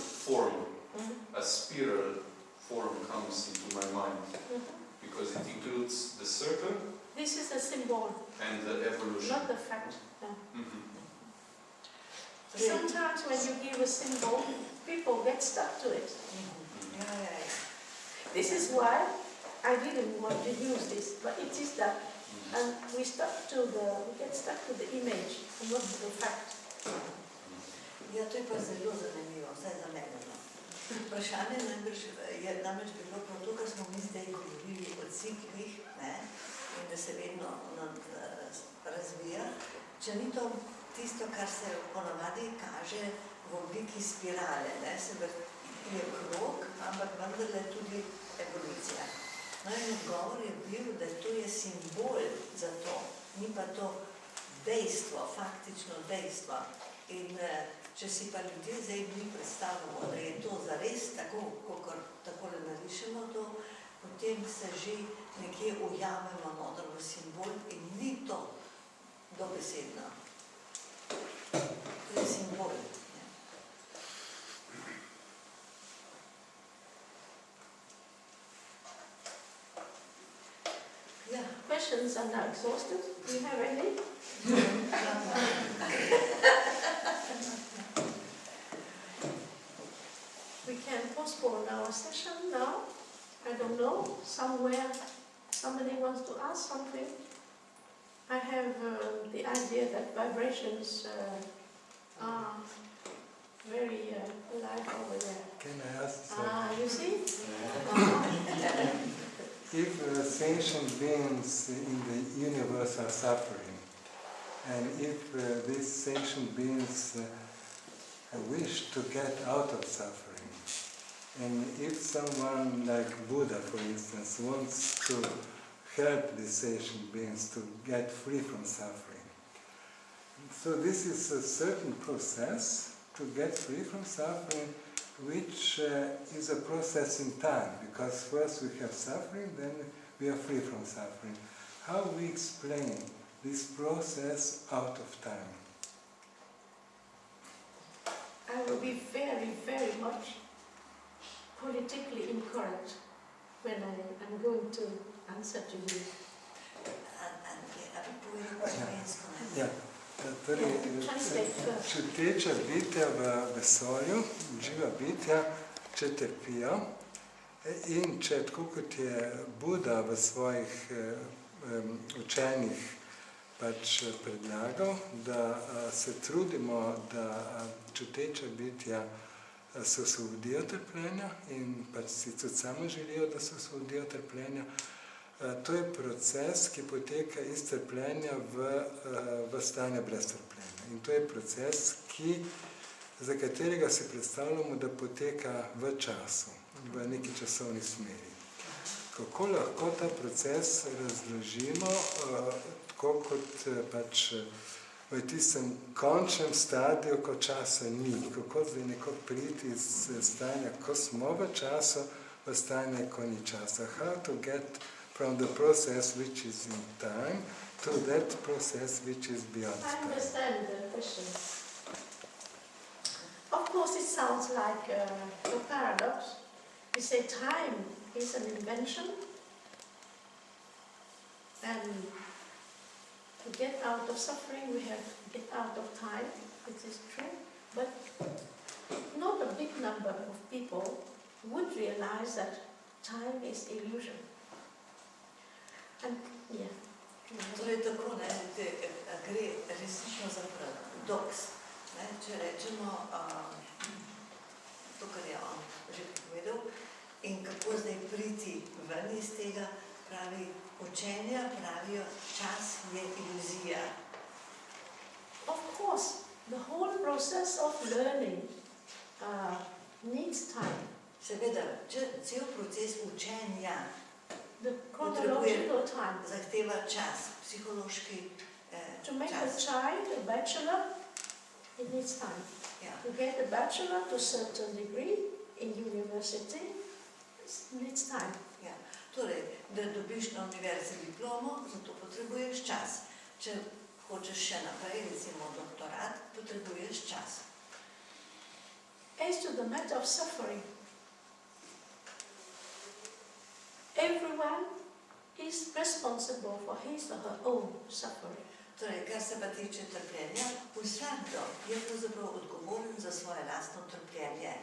form comes into my mind, because it includes the circle. This is a symbol, and the evolution. not the fact. No. Sometimes when you give a symbol, people get stuck to it. This is why I didn't want to use this, but it is that. And we get stuck to the image and not to the fact. Ja, to je pa zelo zanimivo, vsaj za mene. Vprašanje je namreč bilo prav to, kar smo mi zdaj govorili o ciklih, in da se vedno razvija, če ni to tisto, kar se ponavadi kaže v obliki spirale, se je krog, ampak vendarle tudi evolucija. No in odgovor je bil, da to je simbol za to, ni pa to dejstvo, faktično dejstvo. In če si pa ljudje zdaj mi predstavljamo, da je to zares tako, kakor takole narišemo to, potem se že nekje ujamemo noter v simbol in ni to dobesedno. To je simbol. questions are now exhausted. Do you have any? We can postpone our session now. I don't know, somewhere somebody wants to ask something. I have the idea that vibrations are very alive over there. Can I ask something? Ah, you see? If sentient beings in the universe are suffering, and if these sentient beings wish to get out of suffering, and if someone like Buddha, for instance, wants to help these sentient beings to get free from suffering, so this is a certain process to get free from suffering, which is a process in time, because first we have suffering, then we are free from suffering. How we explain this process out of time? I will be very, very much politically incorrect when I'm going to answer to you. Ja, torej, čuteča bitja v vesolju, živa bitja, če trpijo in če, tako kot je Buda v svojih učenjih pač predlagal, da se trudimo, da čuteča bitja se osvobodijo trpljenja in pač si tudi samo želijo, da se osvobodijo trpljenja. To je proces, ki poteka iz trpljenja v stanje brez trpljenja. In to je proces, za katerega si predstavljamo, da poteka v času, v neki časovni smeri. Kako lahko ta proces razložimo, tako kot pač v tistem končnem stadiju, ko časa ni. Kako zdaj nekako priti iz stanja, ko smo v času, v stanje, ko ni časa. How to get from the process which is in time to that process which is beyond time. I understand the question. Of course, it sounds like a paradox. We say time is an invention, and to get out of suffering, we have to get out of time. It is true, but not a big number of people would realize that time is illusion. And, yeah. Torej tako, gre resnično za paradoks. Če rečemo to, kar je on že povedal, in kako zdaj priti ven iz tega, pravi učenja, pravijo, čas je iluzija. Of course, the whole process of learning needs time. Seveda, cel proces učenja The chronological time. Zahteva čas, psihološki To make čas. a child a bachelor, it needs time. Ja. To get a bachelor to a certain degree in university, it needs time. Ja. Torej, da dobiš na univerzi diplomo, zato potrebuješ čas. Če hočeš še naprej, recimo doktorat, potrebuješ čas. As to the matter of suffering, everyone is responsible for his or her own suffering. Torej, kar se pa tiče trpljenja, vsakdo je pravzaprav odgovoren za svoje lastno trpljenje.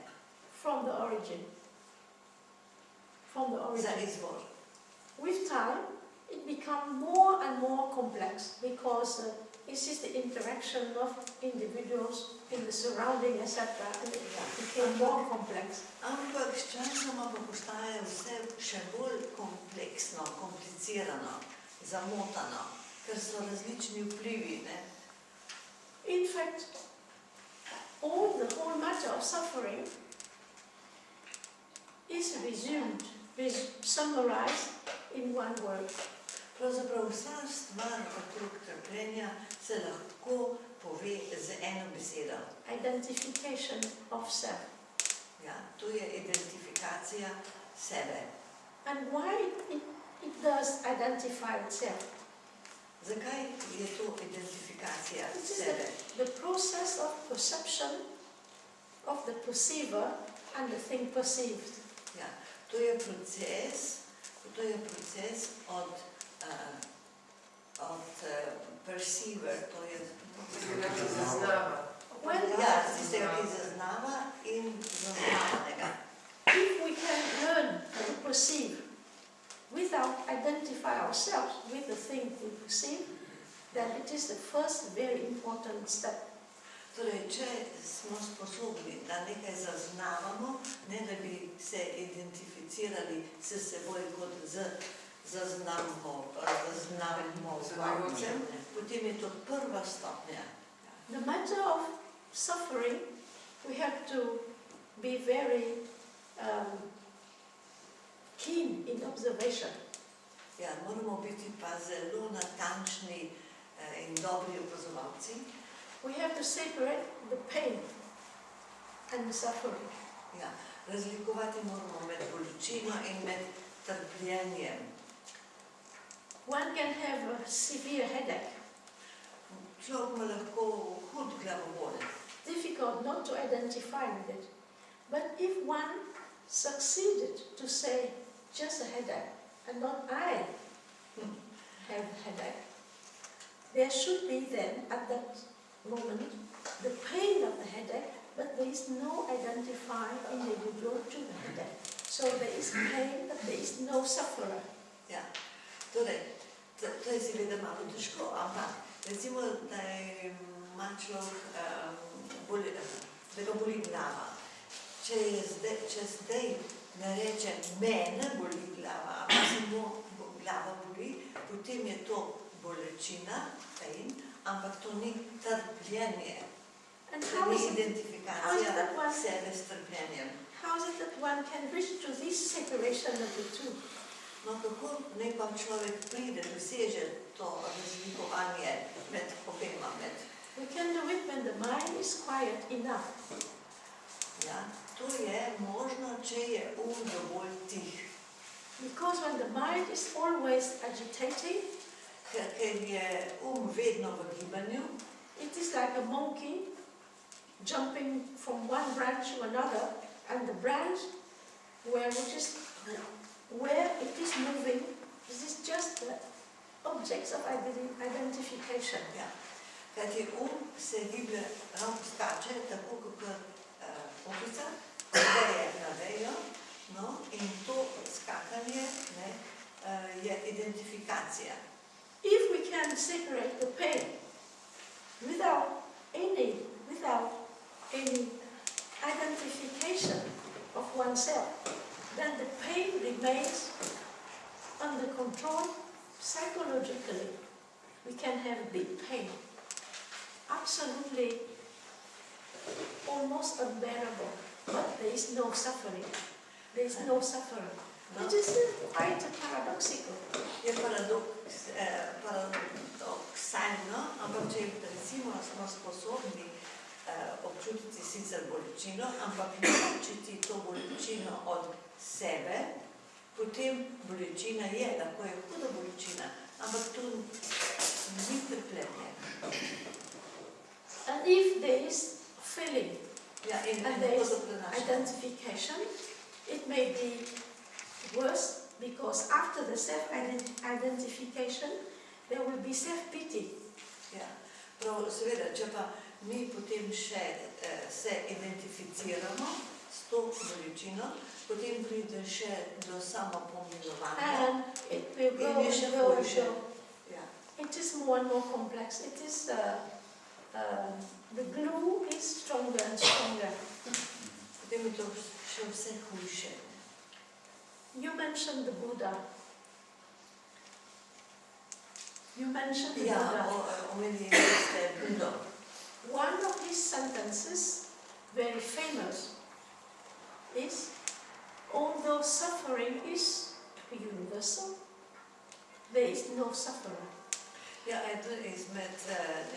From the origin. Za izvor. With time, it becomes more and more complex because this is the interaction of individuals in the surrounding, etc. And it became more complex. Ampak sčasoma pa postaje vse še bolj kompleksno, komplicirano, zamotano, ker so različni vplivi. In fact, the whole matter of suffering is resumed, summarized in one word. Pravzaprav vsa stvar okrog trpljenja se lahko pove z eno besedo. Identification of self. Ja, to je identifikacija sebe. And why it does identify itself? Zakaj je to identifikacija It is sebe? the process of perception of the perceiver and the thing perceived. Ja, to je proces od perceiver, to je Zaznava. ja, tistega, ki zaznava in zaznavanega. If we can learn to perceive without identify ourselves with the thing we perceive, then it is the first very important step. Torej, če smo sposobni, da nekaj zaznavamo, ne da bi se identificirali s seboj kot z zaznavcem, potem je to prva stopnja. The matter of suffering, we have to be very keen in observation. Ja, moramo biti pa zelo natančni in dobri opazovalci. We have to separate the pain and the suffering. Ja, razlikovati moramo med bolečino in med trpljenjem. One can have a severe headache. Človek ima lahko hud glavobol. Difficult not to identify with it. But if one succeeded to say just a headache and not I have a headache, there should be then at that moment the pain of the headache, but there is no identifying individual to the headache. So there is pain, but there is no sufferer. Ja, torej, to je seveda malo težko, ampak recimo, da ima človek, da ga boli glava. Če zdaj ne reče, mene boli glava, ampak samo glava boli, potem je to bolečina, pain, ampak to ni trpljenje. To ni identifikacija sebe s trpljenjem. How is it that one can reach to this separation of the two? No, kako naj pa človek pride, doseže to razlikovanje med obema, We can do it when the mind is quiet enough. Ja, to je možno, če je dovolj tih. Because when the mind is always agitating, Ker je vedno v gibanju, it is like a monkey jumping from one branch to another, and the branch where it is moving, this is just the objects of identification. Ja. Kajti se giblje, skače tako kot opica, veje na vejo, no, in to skakanje je identifikacija. If we can separate the pain without any identification of oneself, then the pain remains under control psychologically. We can have big pain, absolutely almost unbearable, but there is no suffering. There is no suffering. No. It is quite paradoxical. Je paradoksalno, ampak če recimo smo sposobni občutiti sicer bolečino, ampak ločiti to bolečino od sebe, potem bolečina je, lahko je huda bolečina, ampak to ni trpljenje. And if there is feeling In and there is identification, it may be worse because after the self-identification, there will be self-pity. Ja, prav, seveda, če pa mi potem še se identificiramo s to bolečino, potem pride še do samopomilovanja. And it will go In je še and go and hujše. go. Ja. It is more and more complex. It is the glue is stronger and stronger. Potem je to še vse hujše. You mentioned the Buddha. You mentioned the Ja, Buddha. omenili ste Budo. One of his sentences, very famous, is, although suffering is universal, there is no suffering. Ja, eden izmed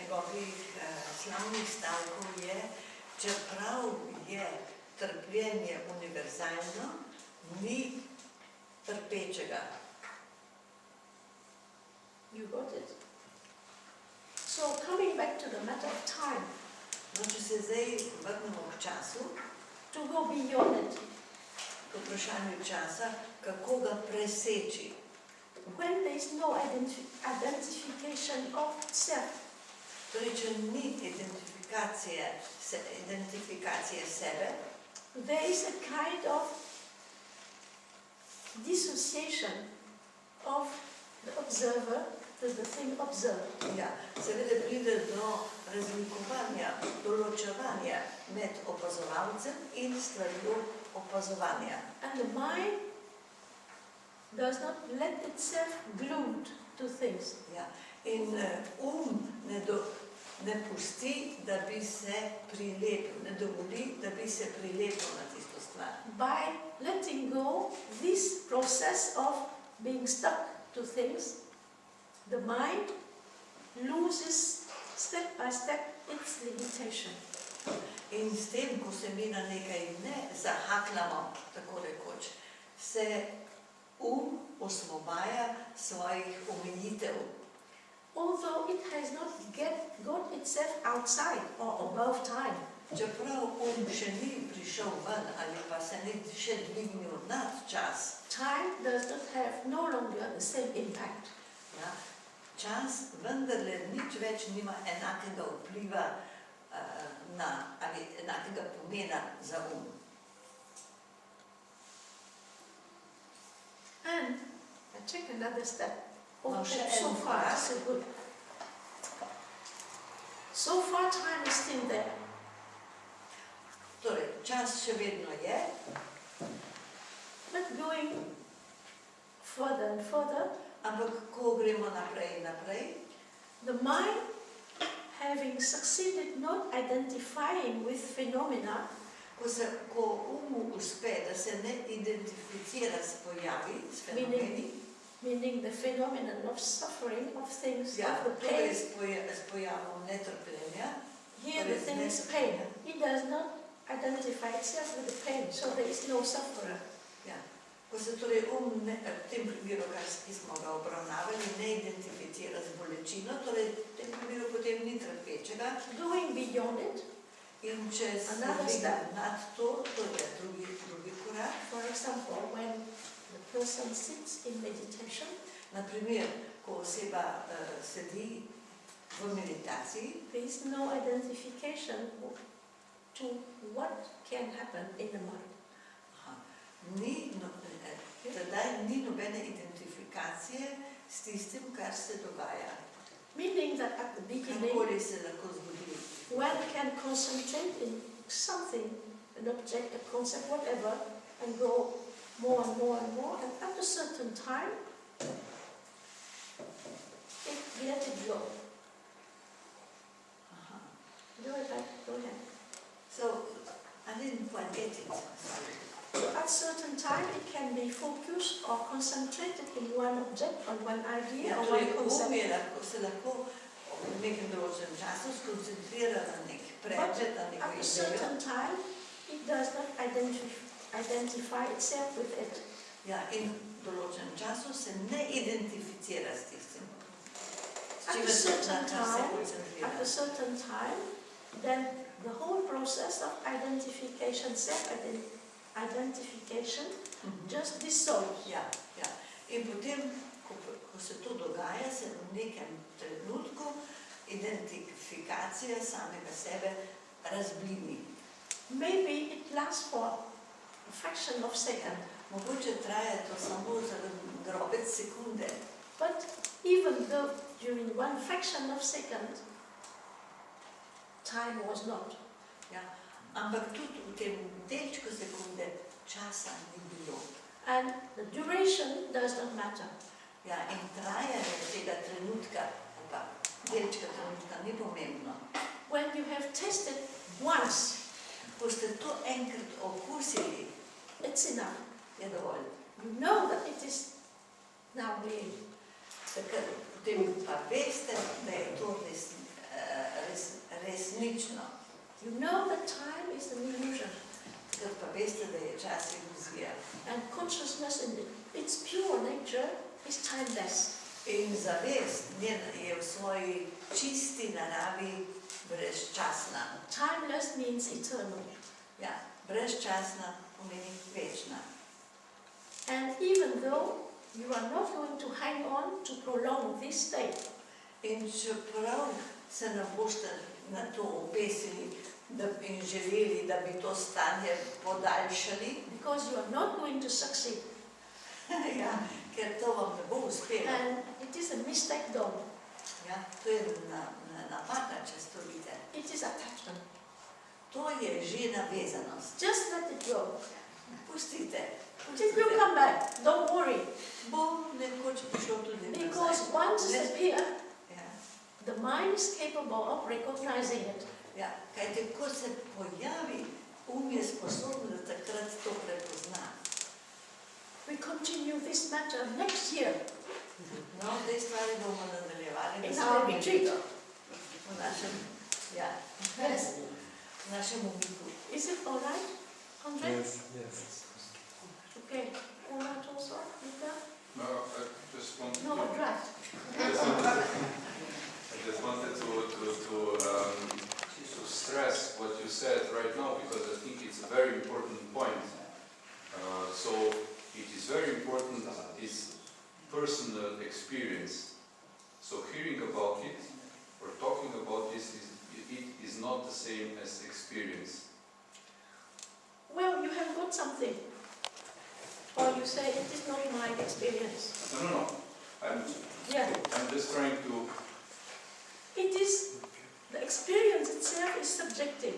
njegovih slavnih stavkov je, čeprav je trpljenje univerzalno, ni trpečega. You got it? So coming back to the matter of time, No, če se zdaj vrnemo k času, to go beyond it, k vprašanju časa, kako ga preseči. when there is no identification of self, Torej, če ni identifikacije sebe, there is a kind of dissociation of the observer to the thing observed. ja, seveda pride do razlikovanja, določevanja med opazovalcem in stvarjo opazovanja. And the mind does not let itself glued to things. Ja. In ne pusti, da bi se prilepil, ne dovoli, da bi se prilepil na tisto stvar. By letting go this process of being stuck to things, the mind loses step by step its limitation. In s tem, ko se mi na nekaj ne zahakljamo, tako rekoč, se osvobaja svojih omejitev. Although it has not got itself outside or above time. Čeprav še ni prišel ven ali pa se ni še dvignil nad čas. Time does not have no longer the same impact. Ja, čas vendarle nič več nima enakega vpliva ali enakega pomena za And I take another step. No, So far, so good. So far, time is still there. Torej, čas še vedno je. But going further and further, ampak ko gremo naprej in naprej, the mind, having succeeded not identifying with phenomena, ko uspe, da se ne identificira s pojavi, s fenomeni, meaning the phenomenon of suffering, of things, ja, of the torej pain. s pojavom netrpljenja. Here the thing is pain. It does not identify itself with the pain, so there is no sufferer. Ja. Ko se torej v tem primeru, ki smo ga obravnavali, ne identificira z bolečino, torej v tem primeru potem ni trpečega. Going beyond it, in če se dvigne nad to, to je drugi korak. For example, when the person sits in meditation, naprimer, ko oseba sedi v meditaciji, there is no identification to what can happen in the mind. Tedaj ni nobene identifikacije s tistim, kar se dogaja. Meaning that at the beginning, Karkoli se lahko zgodi. one can concentrate in something, an object, a concept, whatever, and go more and more and more, and at a certain time, it let it go. Go ahead. So, I didn't quite get it. At a certain time, it can be focused or concentrated in one object, on one idea, or one concept. Se lahko v nekem določenem času skoncentrira na nek predmet, na neko At a idejo. certain time, it does not identify itself with it. Ja, in v določenem času se ne identificira s tistim. At a certain time, then the whole process of identification, self-identification, just dissolves. Ja, ja. In potem, ko se to dogaja, se v nekem trenutku identifikacija samega sebe razblini. Maybe it lasts for a fraction of a second. Mogoče traja to samo za drobec sekunde. But even though during one fraction of a second, time was not. Ja. Ampak tudi v tem delčku sekunde časa ni bilo. And the duration does not matter. Ja, in trajanje tega trenutka, pa delčka trenutka, ni pomembno. When you have tasted once, ko ste to enkrat okusili, it's enough. Je dovolj. You know that it is now real. Takrat potem pa veste, da je to resnično. You know that time is an illusion. Takrat pa veste, da je čas iluzija. And consciousness in its pure nature is timeless. In zavest je v svoji čisti naravi brezčasna. Timeless means eternal. Ja, brezčasna pomeni večna. And even though you are not going to hang on to prolong this state. In čeprav se ne boste na to obesili in želeli, da bi to stanje podaljšali, Because you are not going to succeed. ja, ker to vam ne bo uspelo. And it is a mistake done. Ja, to je napaka, če storite. It is attachment. To je že navezanost. Just let it go. Pustite. It will come back. Don't worry. Bo nekoč prišlo tudi nazaj. Because once Ne- it's here, Ja, the mind is capable of recognizing it. ja, kajte, ko se pojavi, je sposoben, da takrat to prepozna. We continue this matter next year No, te stvari bomo nadaljevali in naslednje our retreat. leto. V našem, ja, Yes. v našem umiku. Is it all right, Andre? Yes, yes. Okay. All right also, Luca? No, I just wanted No, to, right. I just wanted to stress what you said right now, because I think it's a very important point. So it is very important, is personal experience. So hearing about it or talking about this it is not the same as experience. Well, you have got something. Or you say it is not my experience. No. Yeah. I'm just trying to. It is, the experience itself is subjective,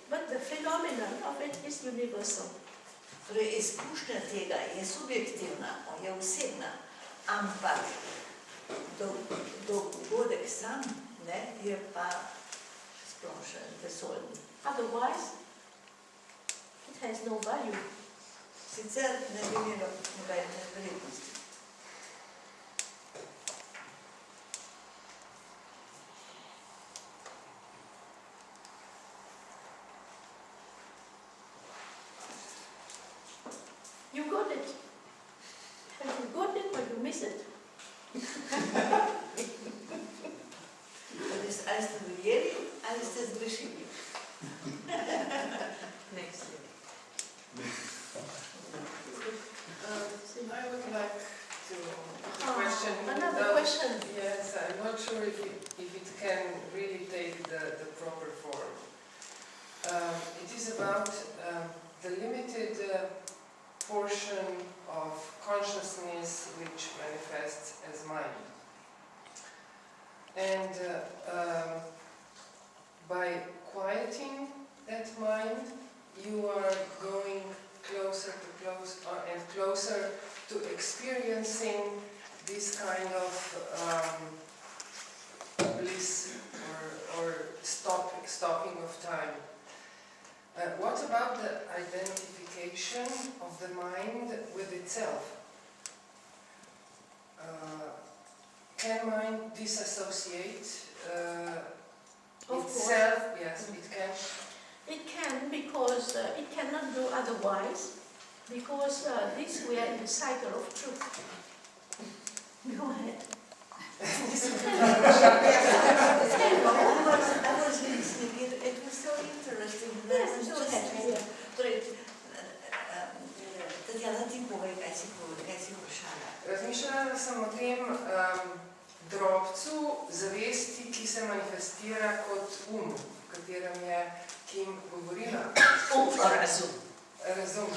but the phenomenon of it is universal. Torej, izkušnja tega je subjektivna, je osebna, ampak dogodek sam ne, je pa splošen, vesoljni. Otherwise, it has no value. Sicer ne bi imelo nobene vrednosti. You got it. Have you got it, but you miss it? Torej, ali ste dojeli, ali ste zgrešili. Next year. I would like to question. Another question. Yes, I'm not sure if it can really take the proper form. It is about the limited portion of consciousness which manifests as mind. And by quieting that mind, you are going closer and closer to experiencing this kind of bliss or stopping of time. What about the identification of the mind with itself? Can mind disassociate Of itself? Yes, it can. It can, because it cannot do otherwise, because this we are in the cycle of truth. Go ahead. I was listening, it was so interesting. Yes, go ahead. Torej, Tatjana, ti povej, kaj si vprašala. Razmišljala sem o tem drobcu zavesti, ki se manifestira kot v katerem je Kim govorila. Razum. Razum.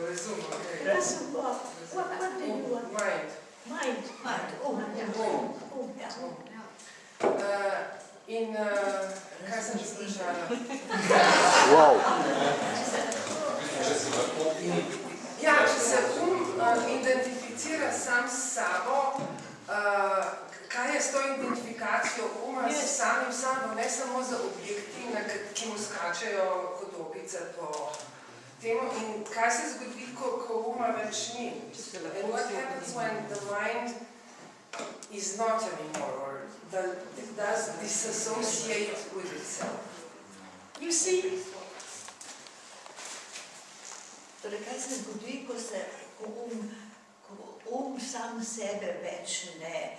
Razum, okej. Razum, what do you want? Mind. Mind. In kaj sem že sprašala? Ja, če se identificira sam s sabo, kaj je s to identifikacijo s samim sabo, ne samo za objekti, ki mu skačejo kot opice po temu, in kaj se zgodi, ko več ni? And what happens when the mind is not anymore, or it does disassociate with itself? You see, Torej, kaj se zgodi, ko sam sebe več ne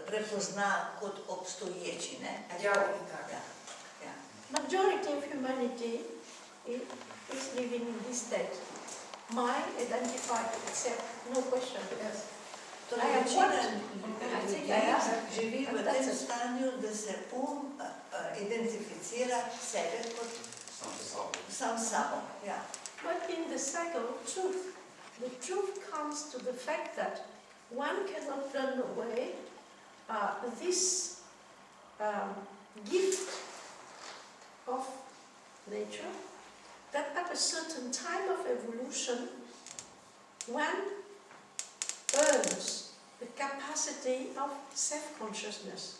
prepozna kot obstoječi, ne? Ja, in tako. majority of humanity is living in this state. mind identified with itself, no question. Yes. Torej, I am večina what? ljudi Ja. živi v tem stanju, da se identificira sebe kot sam sabo. Ja. But in the cycle of truth, the truth comes to the fact that one cannot run away this gift of nature, that at a certain time of evolution, one earns the capacity of self-consciousness.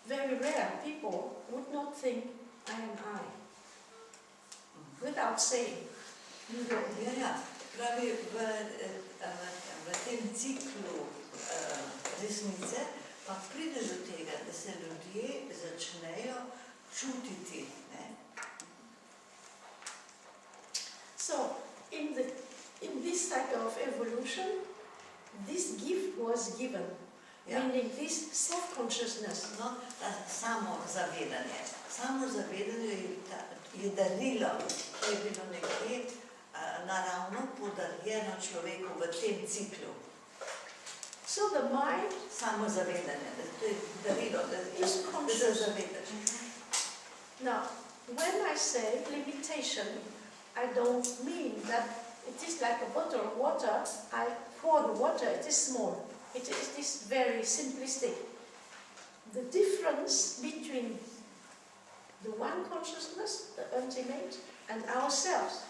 Very rare people would not think, I am I, without saying. Ja, pravi, v tem ciklu resnice pa pride do tega, da se ljudje začnejo čutiti. Ne? So, in this cycle of evolution, this gift was given, meaning this self-consciousness. No, samozavedanje. Samozavedanje je darilo, to je bilo nekje naravno podarjeno človeku v tem ciklu. So the mind, samozavedanje, to je darilo, da se zavedaš. Now, when I say limitation, I don't mean that it is like a bottle of water, I pour the water, it is small. It is very simplistic. The difference between the one consciousness, the ultimate, and ourselves,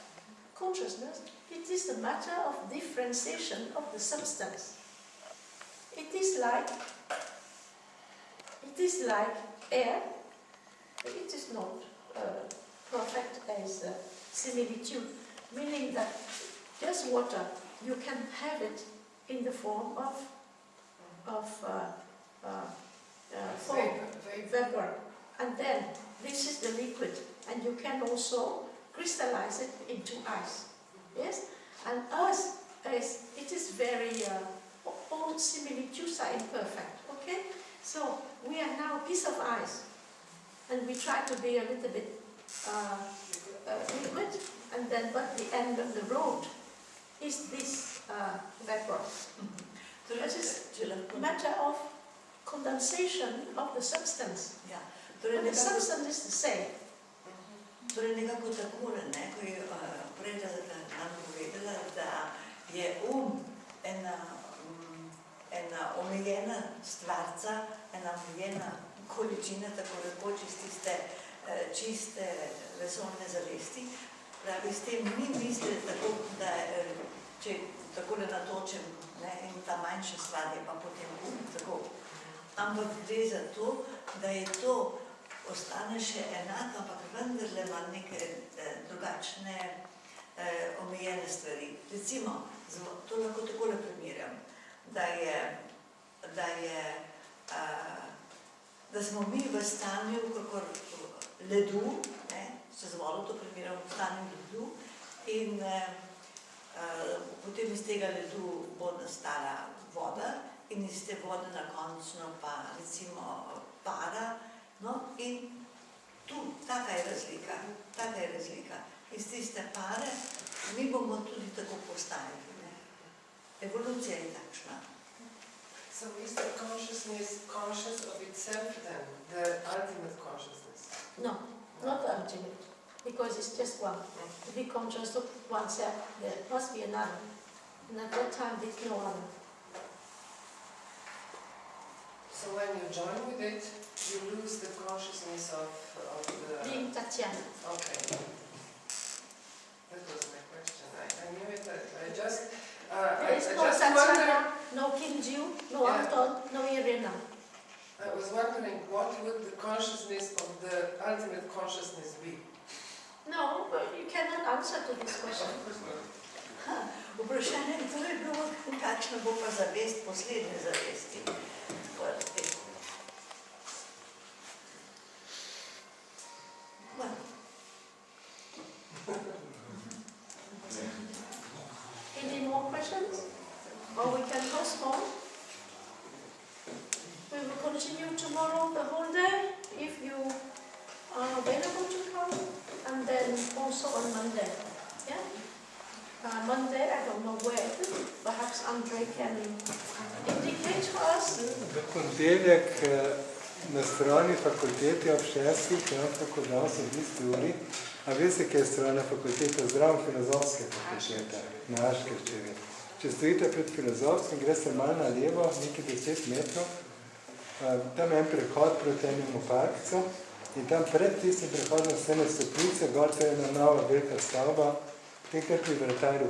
consciousness, it is a matter of differentiation of the substance. It is like air, but it is not perfect as similitude, meaning that just water, you can have it in the form of foam, vapor, and then this is the liquid, and you can also crystallize it into ice. Yes, and us, it is very all similitudes are imperfect. Okay, so we are now a piece of ice, and we try to be a little bit liquid, and then but the end of the road is this vapor. It is a matter of condensation of the substance. Ja. But the substance is the same. Torej nekako takole, ne, ko je prej nam povedala, da je ena omejena stvarca, ena omejena količina, tako rekoč iz tiste čiste vesoljne zavesti. Pravi, s tem ni misliti tako, da če takole natočem, ne, in ta manjša stvar je pa potem tako. Ampak gre za to, da je to ostane še enako, ampak vendarle ima neke drugačne omejene stvari. Recimo, to lahko takole primerjam, da smo mi v stanju kakor ledu, ne, se z vodo to primerjam, v stanju ledu, in potem iz tega ledu bo nastala voda in iz te vode na končno pa recimo para, no, in tu, taka je razlika. Iz tiste pare mi bomo tudi tako postajali, ne. Evolucija je takšna. So is the consciousness conscious of itself then, the ultimate consciousness? No, not the ultimate, because it's just one. To be conscious of oneself, there must be another. And at that time, there's no other. So when you join with it, you lose the consciousness of the... Being Tatiana. Okay. That was my question. I knew it. I just There is no just Tatiana, wondered, no Kim Jiu, no Yeah. Anton, no Irina. I was wondering what would the consciousness of the ultimate consciousness be? No, but you cannot answer to this question. Vprašanje je torej bilo, kakšna bo pa zavest poslednje zavesti. Any more questions? Or we can postpone? We will continue tomorrow the whole day, if you are available to come, and then also on Monday. Monday, I don't know when, perhaps Andre can indicate to us. V ponedeljek na strojni fakulteti ob 6. tako da so v isti uri. A veste, kaj je strojna fakulteta? Zraven filozofske fakultete, na Aškerčevi. Če stojite pred filozofskim, greste malo na levo, nekaj 10 metrov, tam je en prehod proti enemu parkcu in tam pred tistim prehodom so ene stopnice, gor to je ena nova velika stavba, nekaj pri vratarju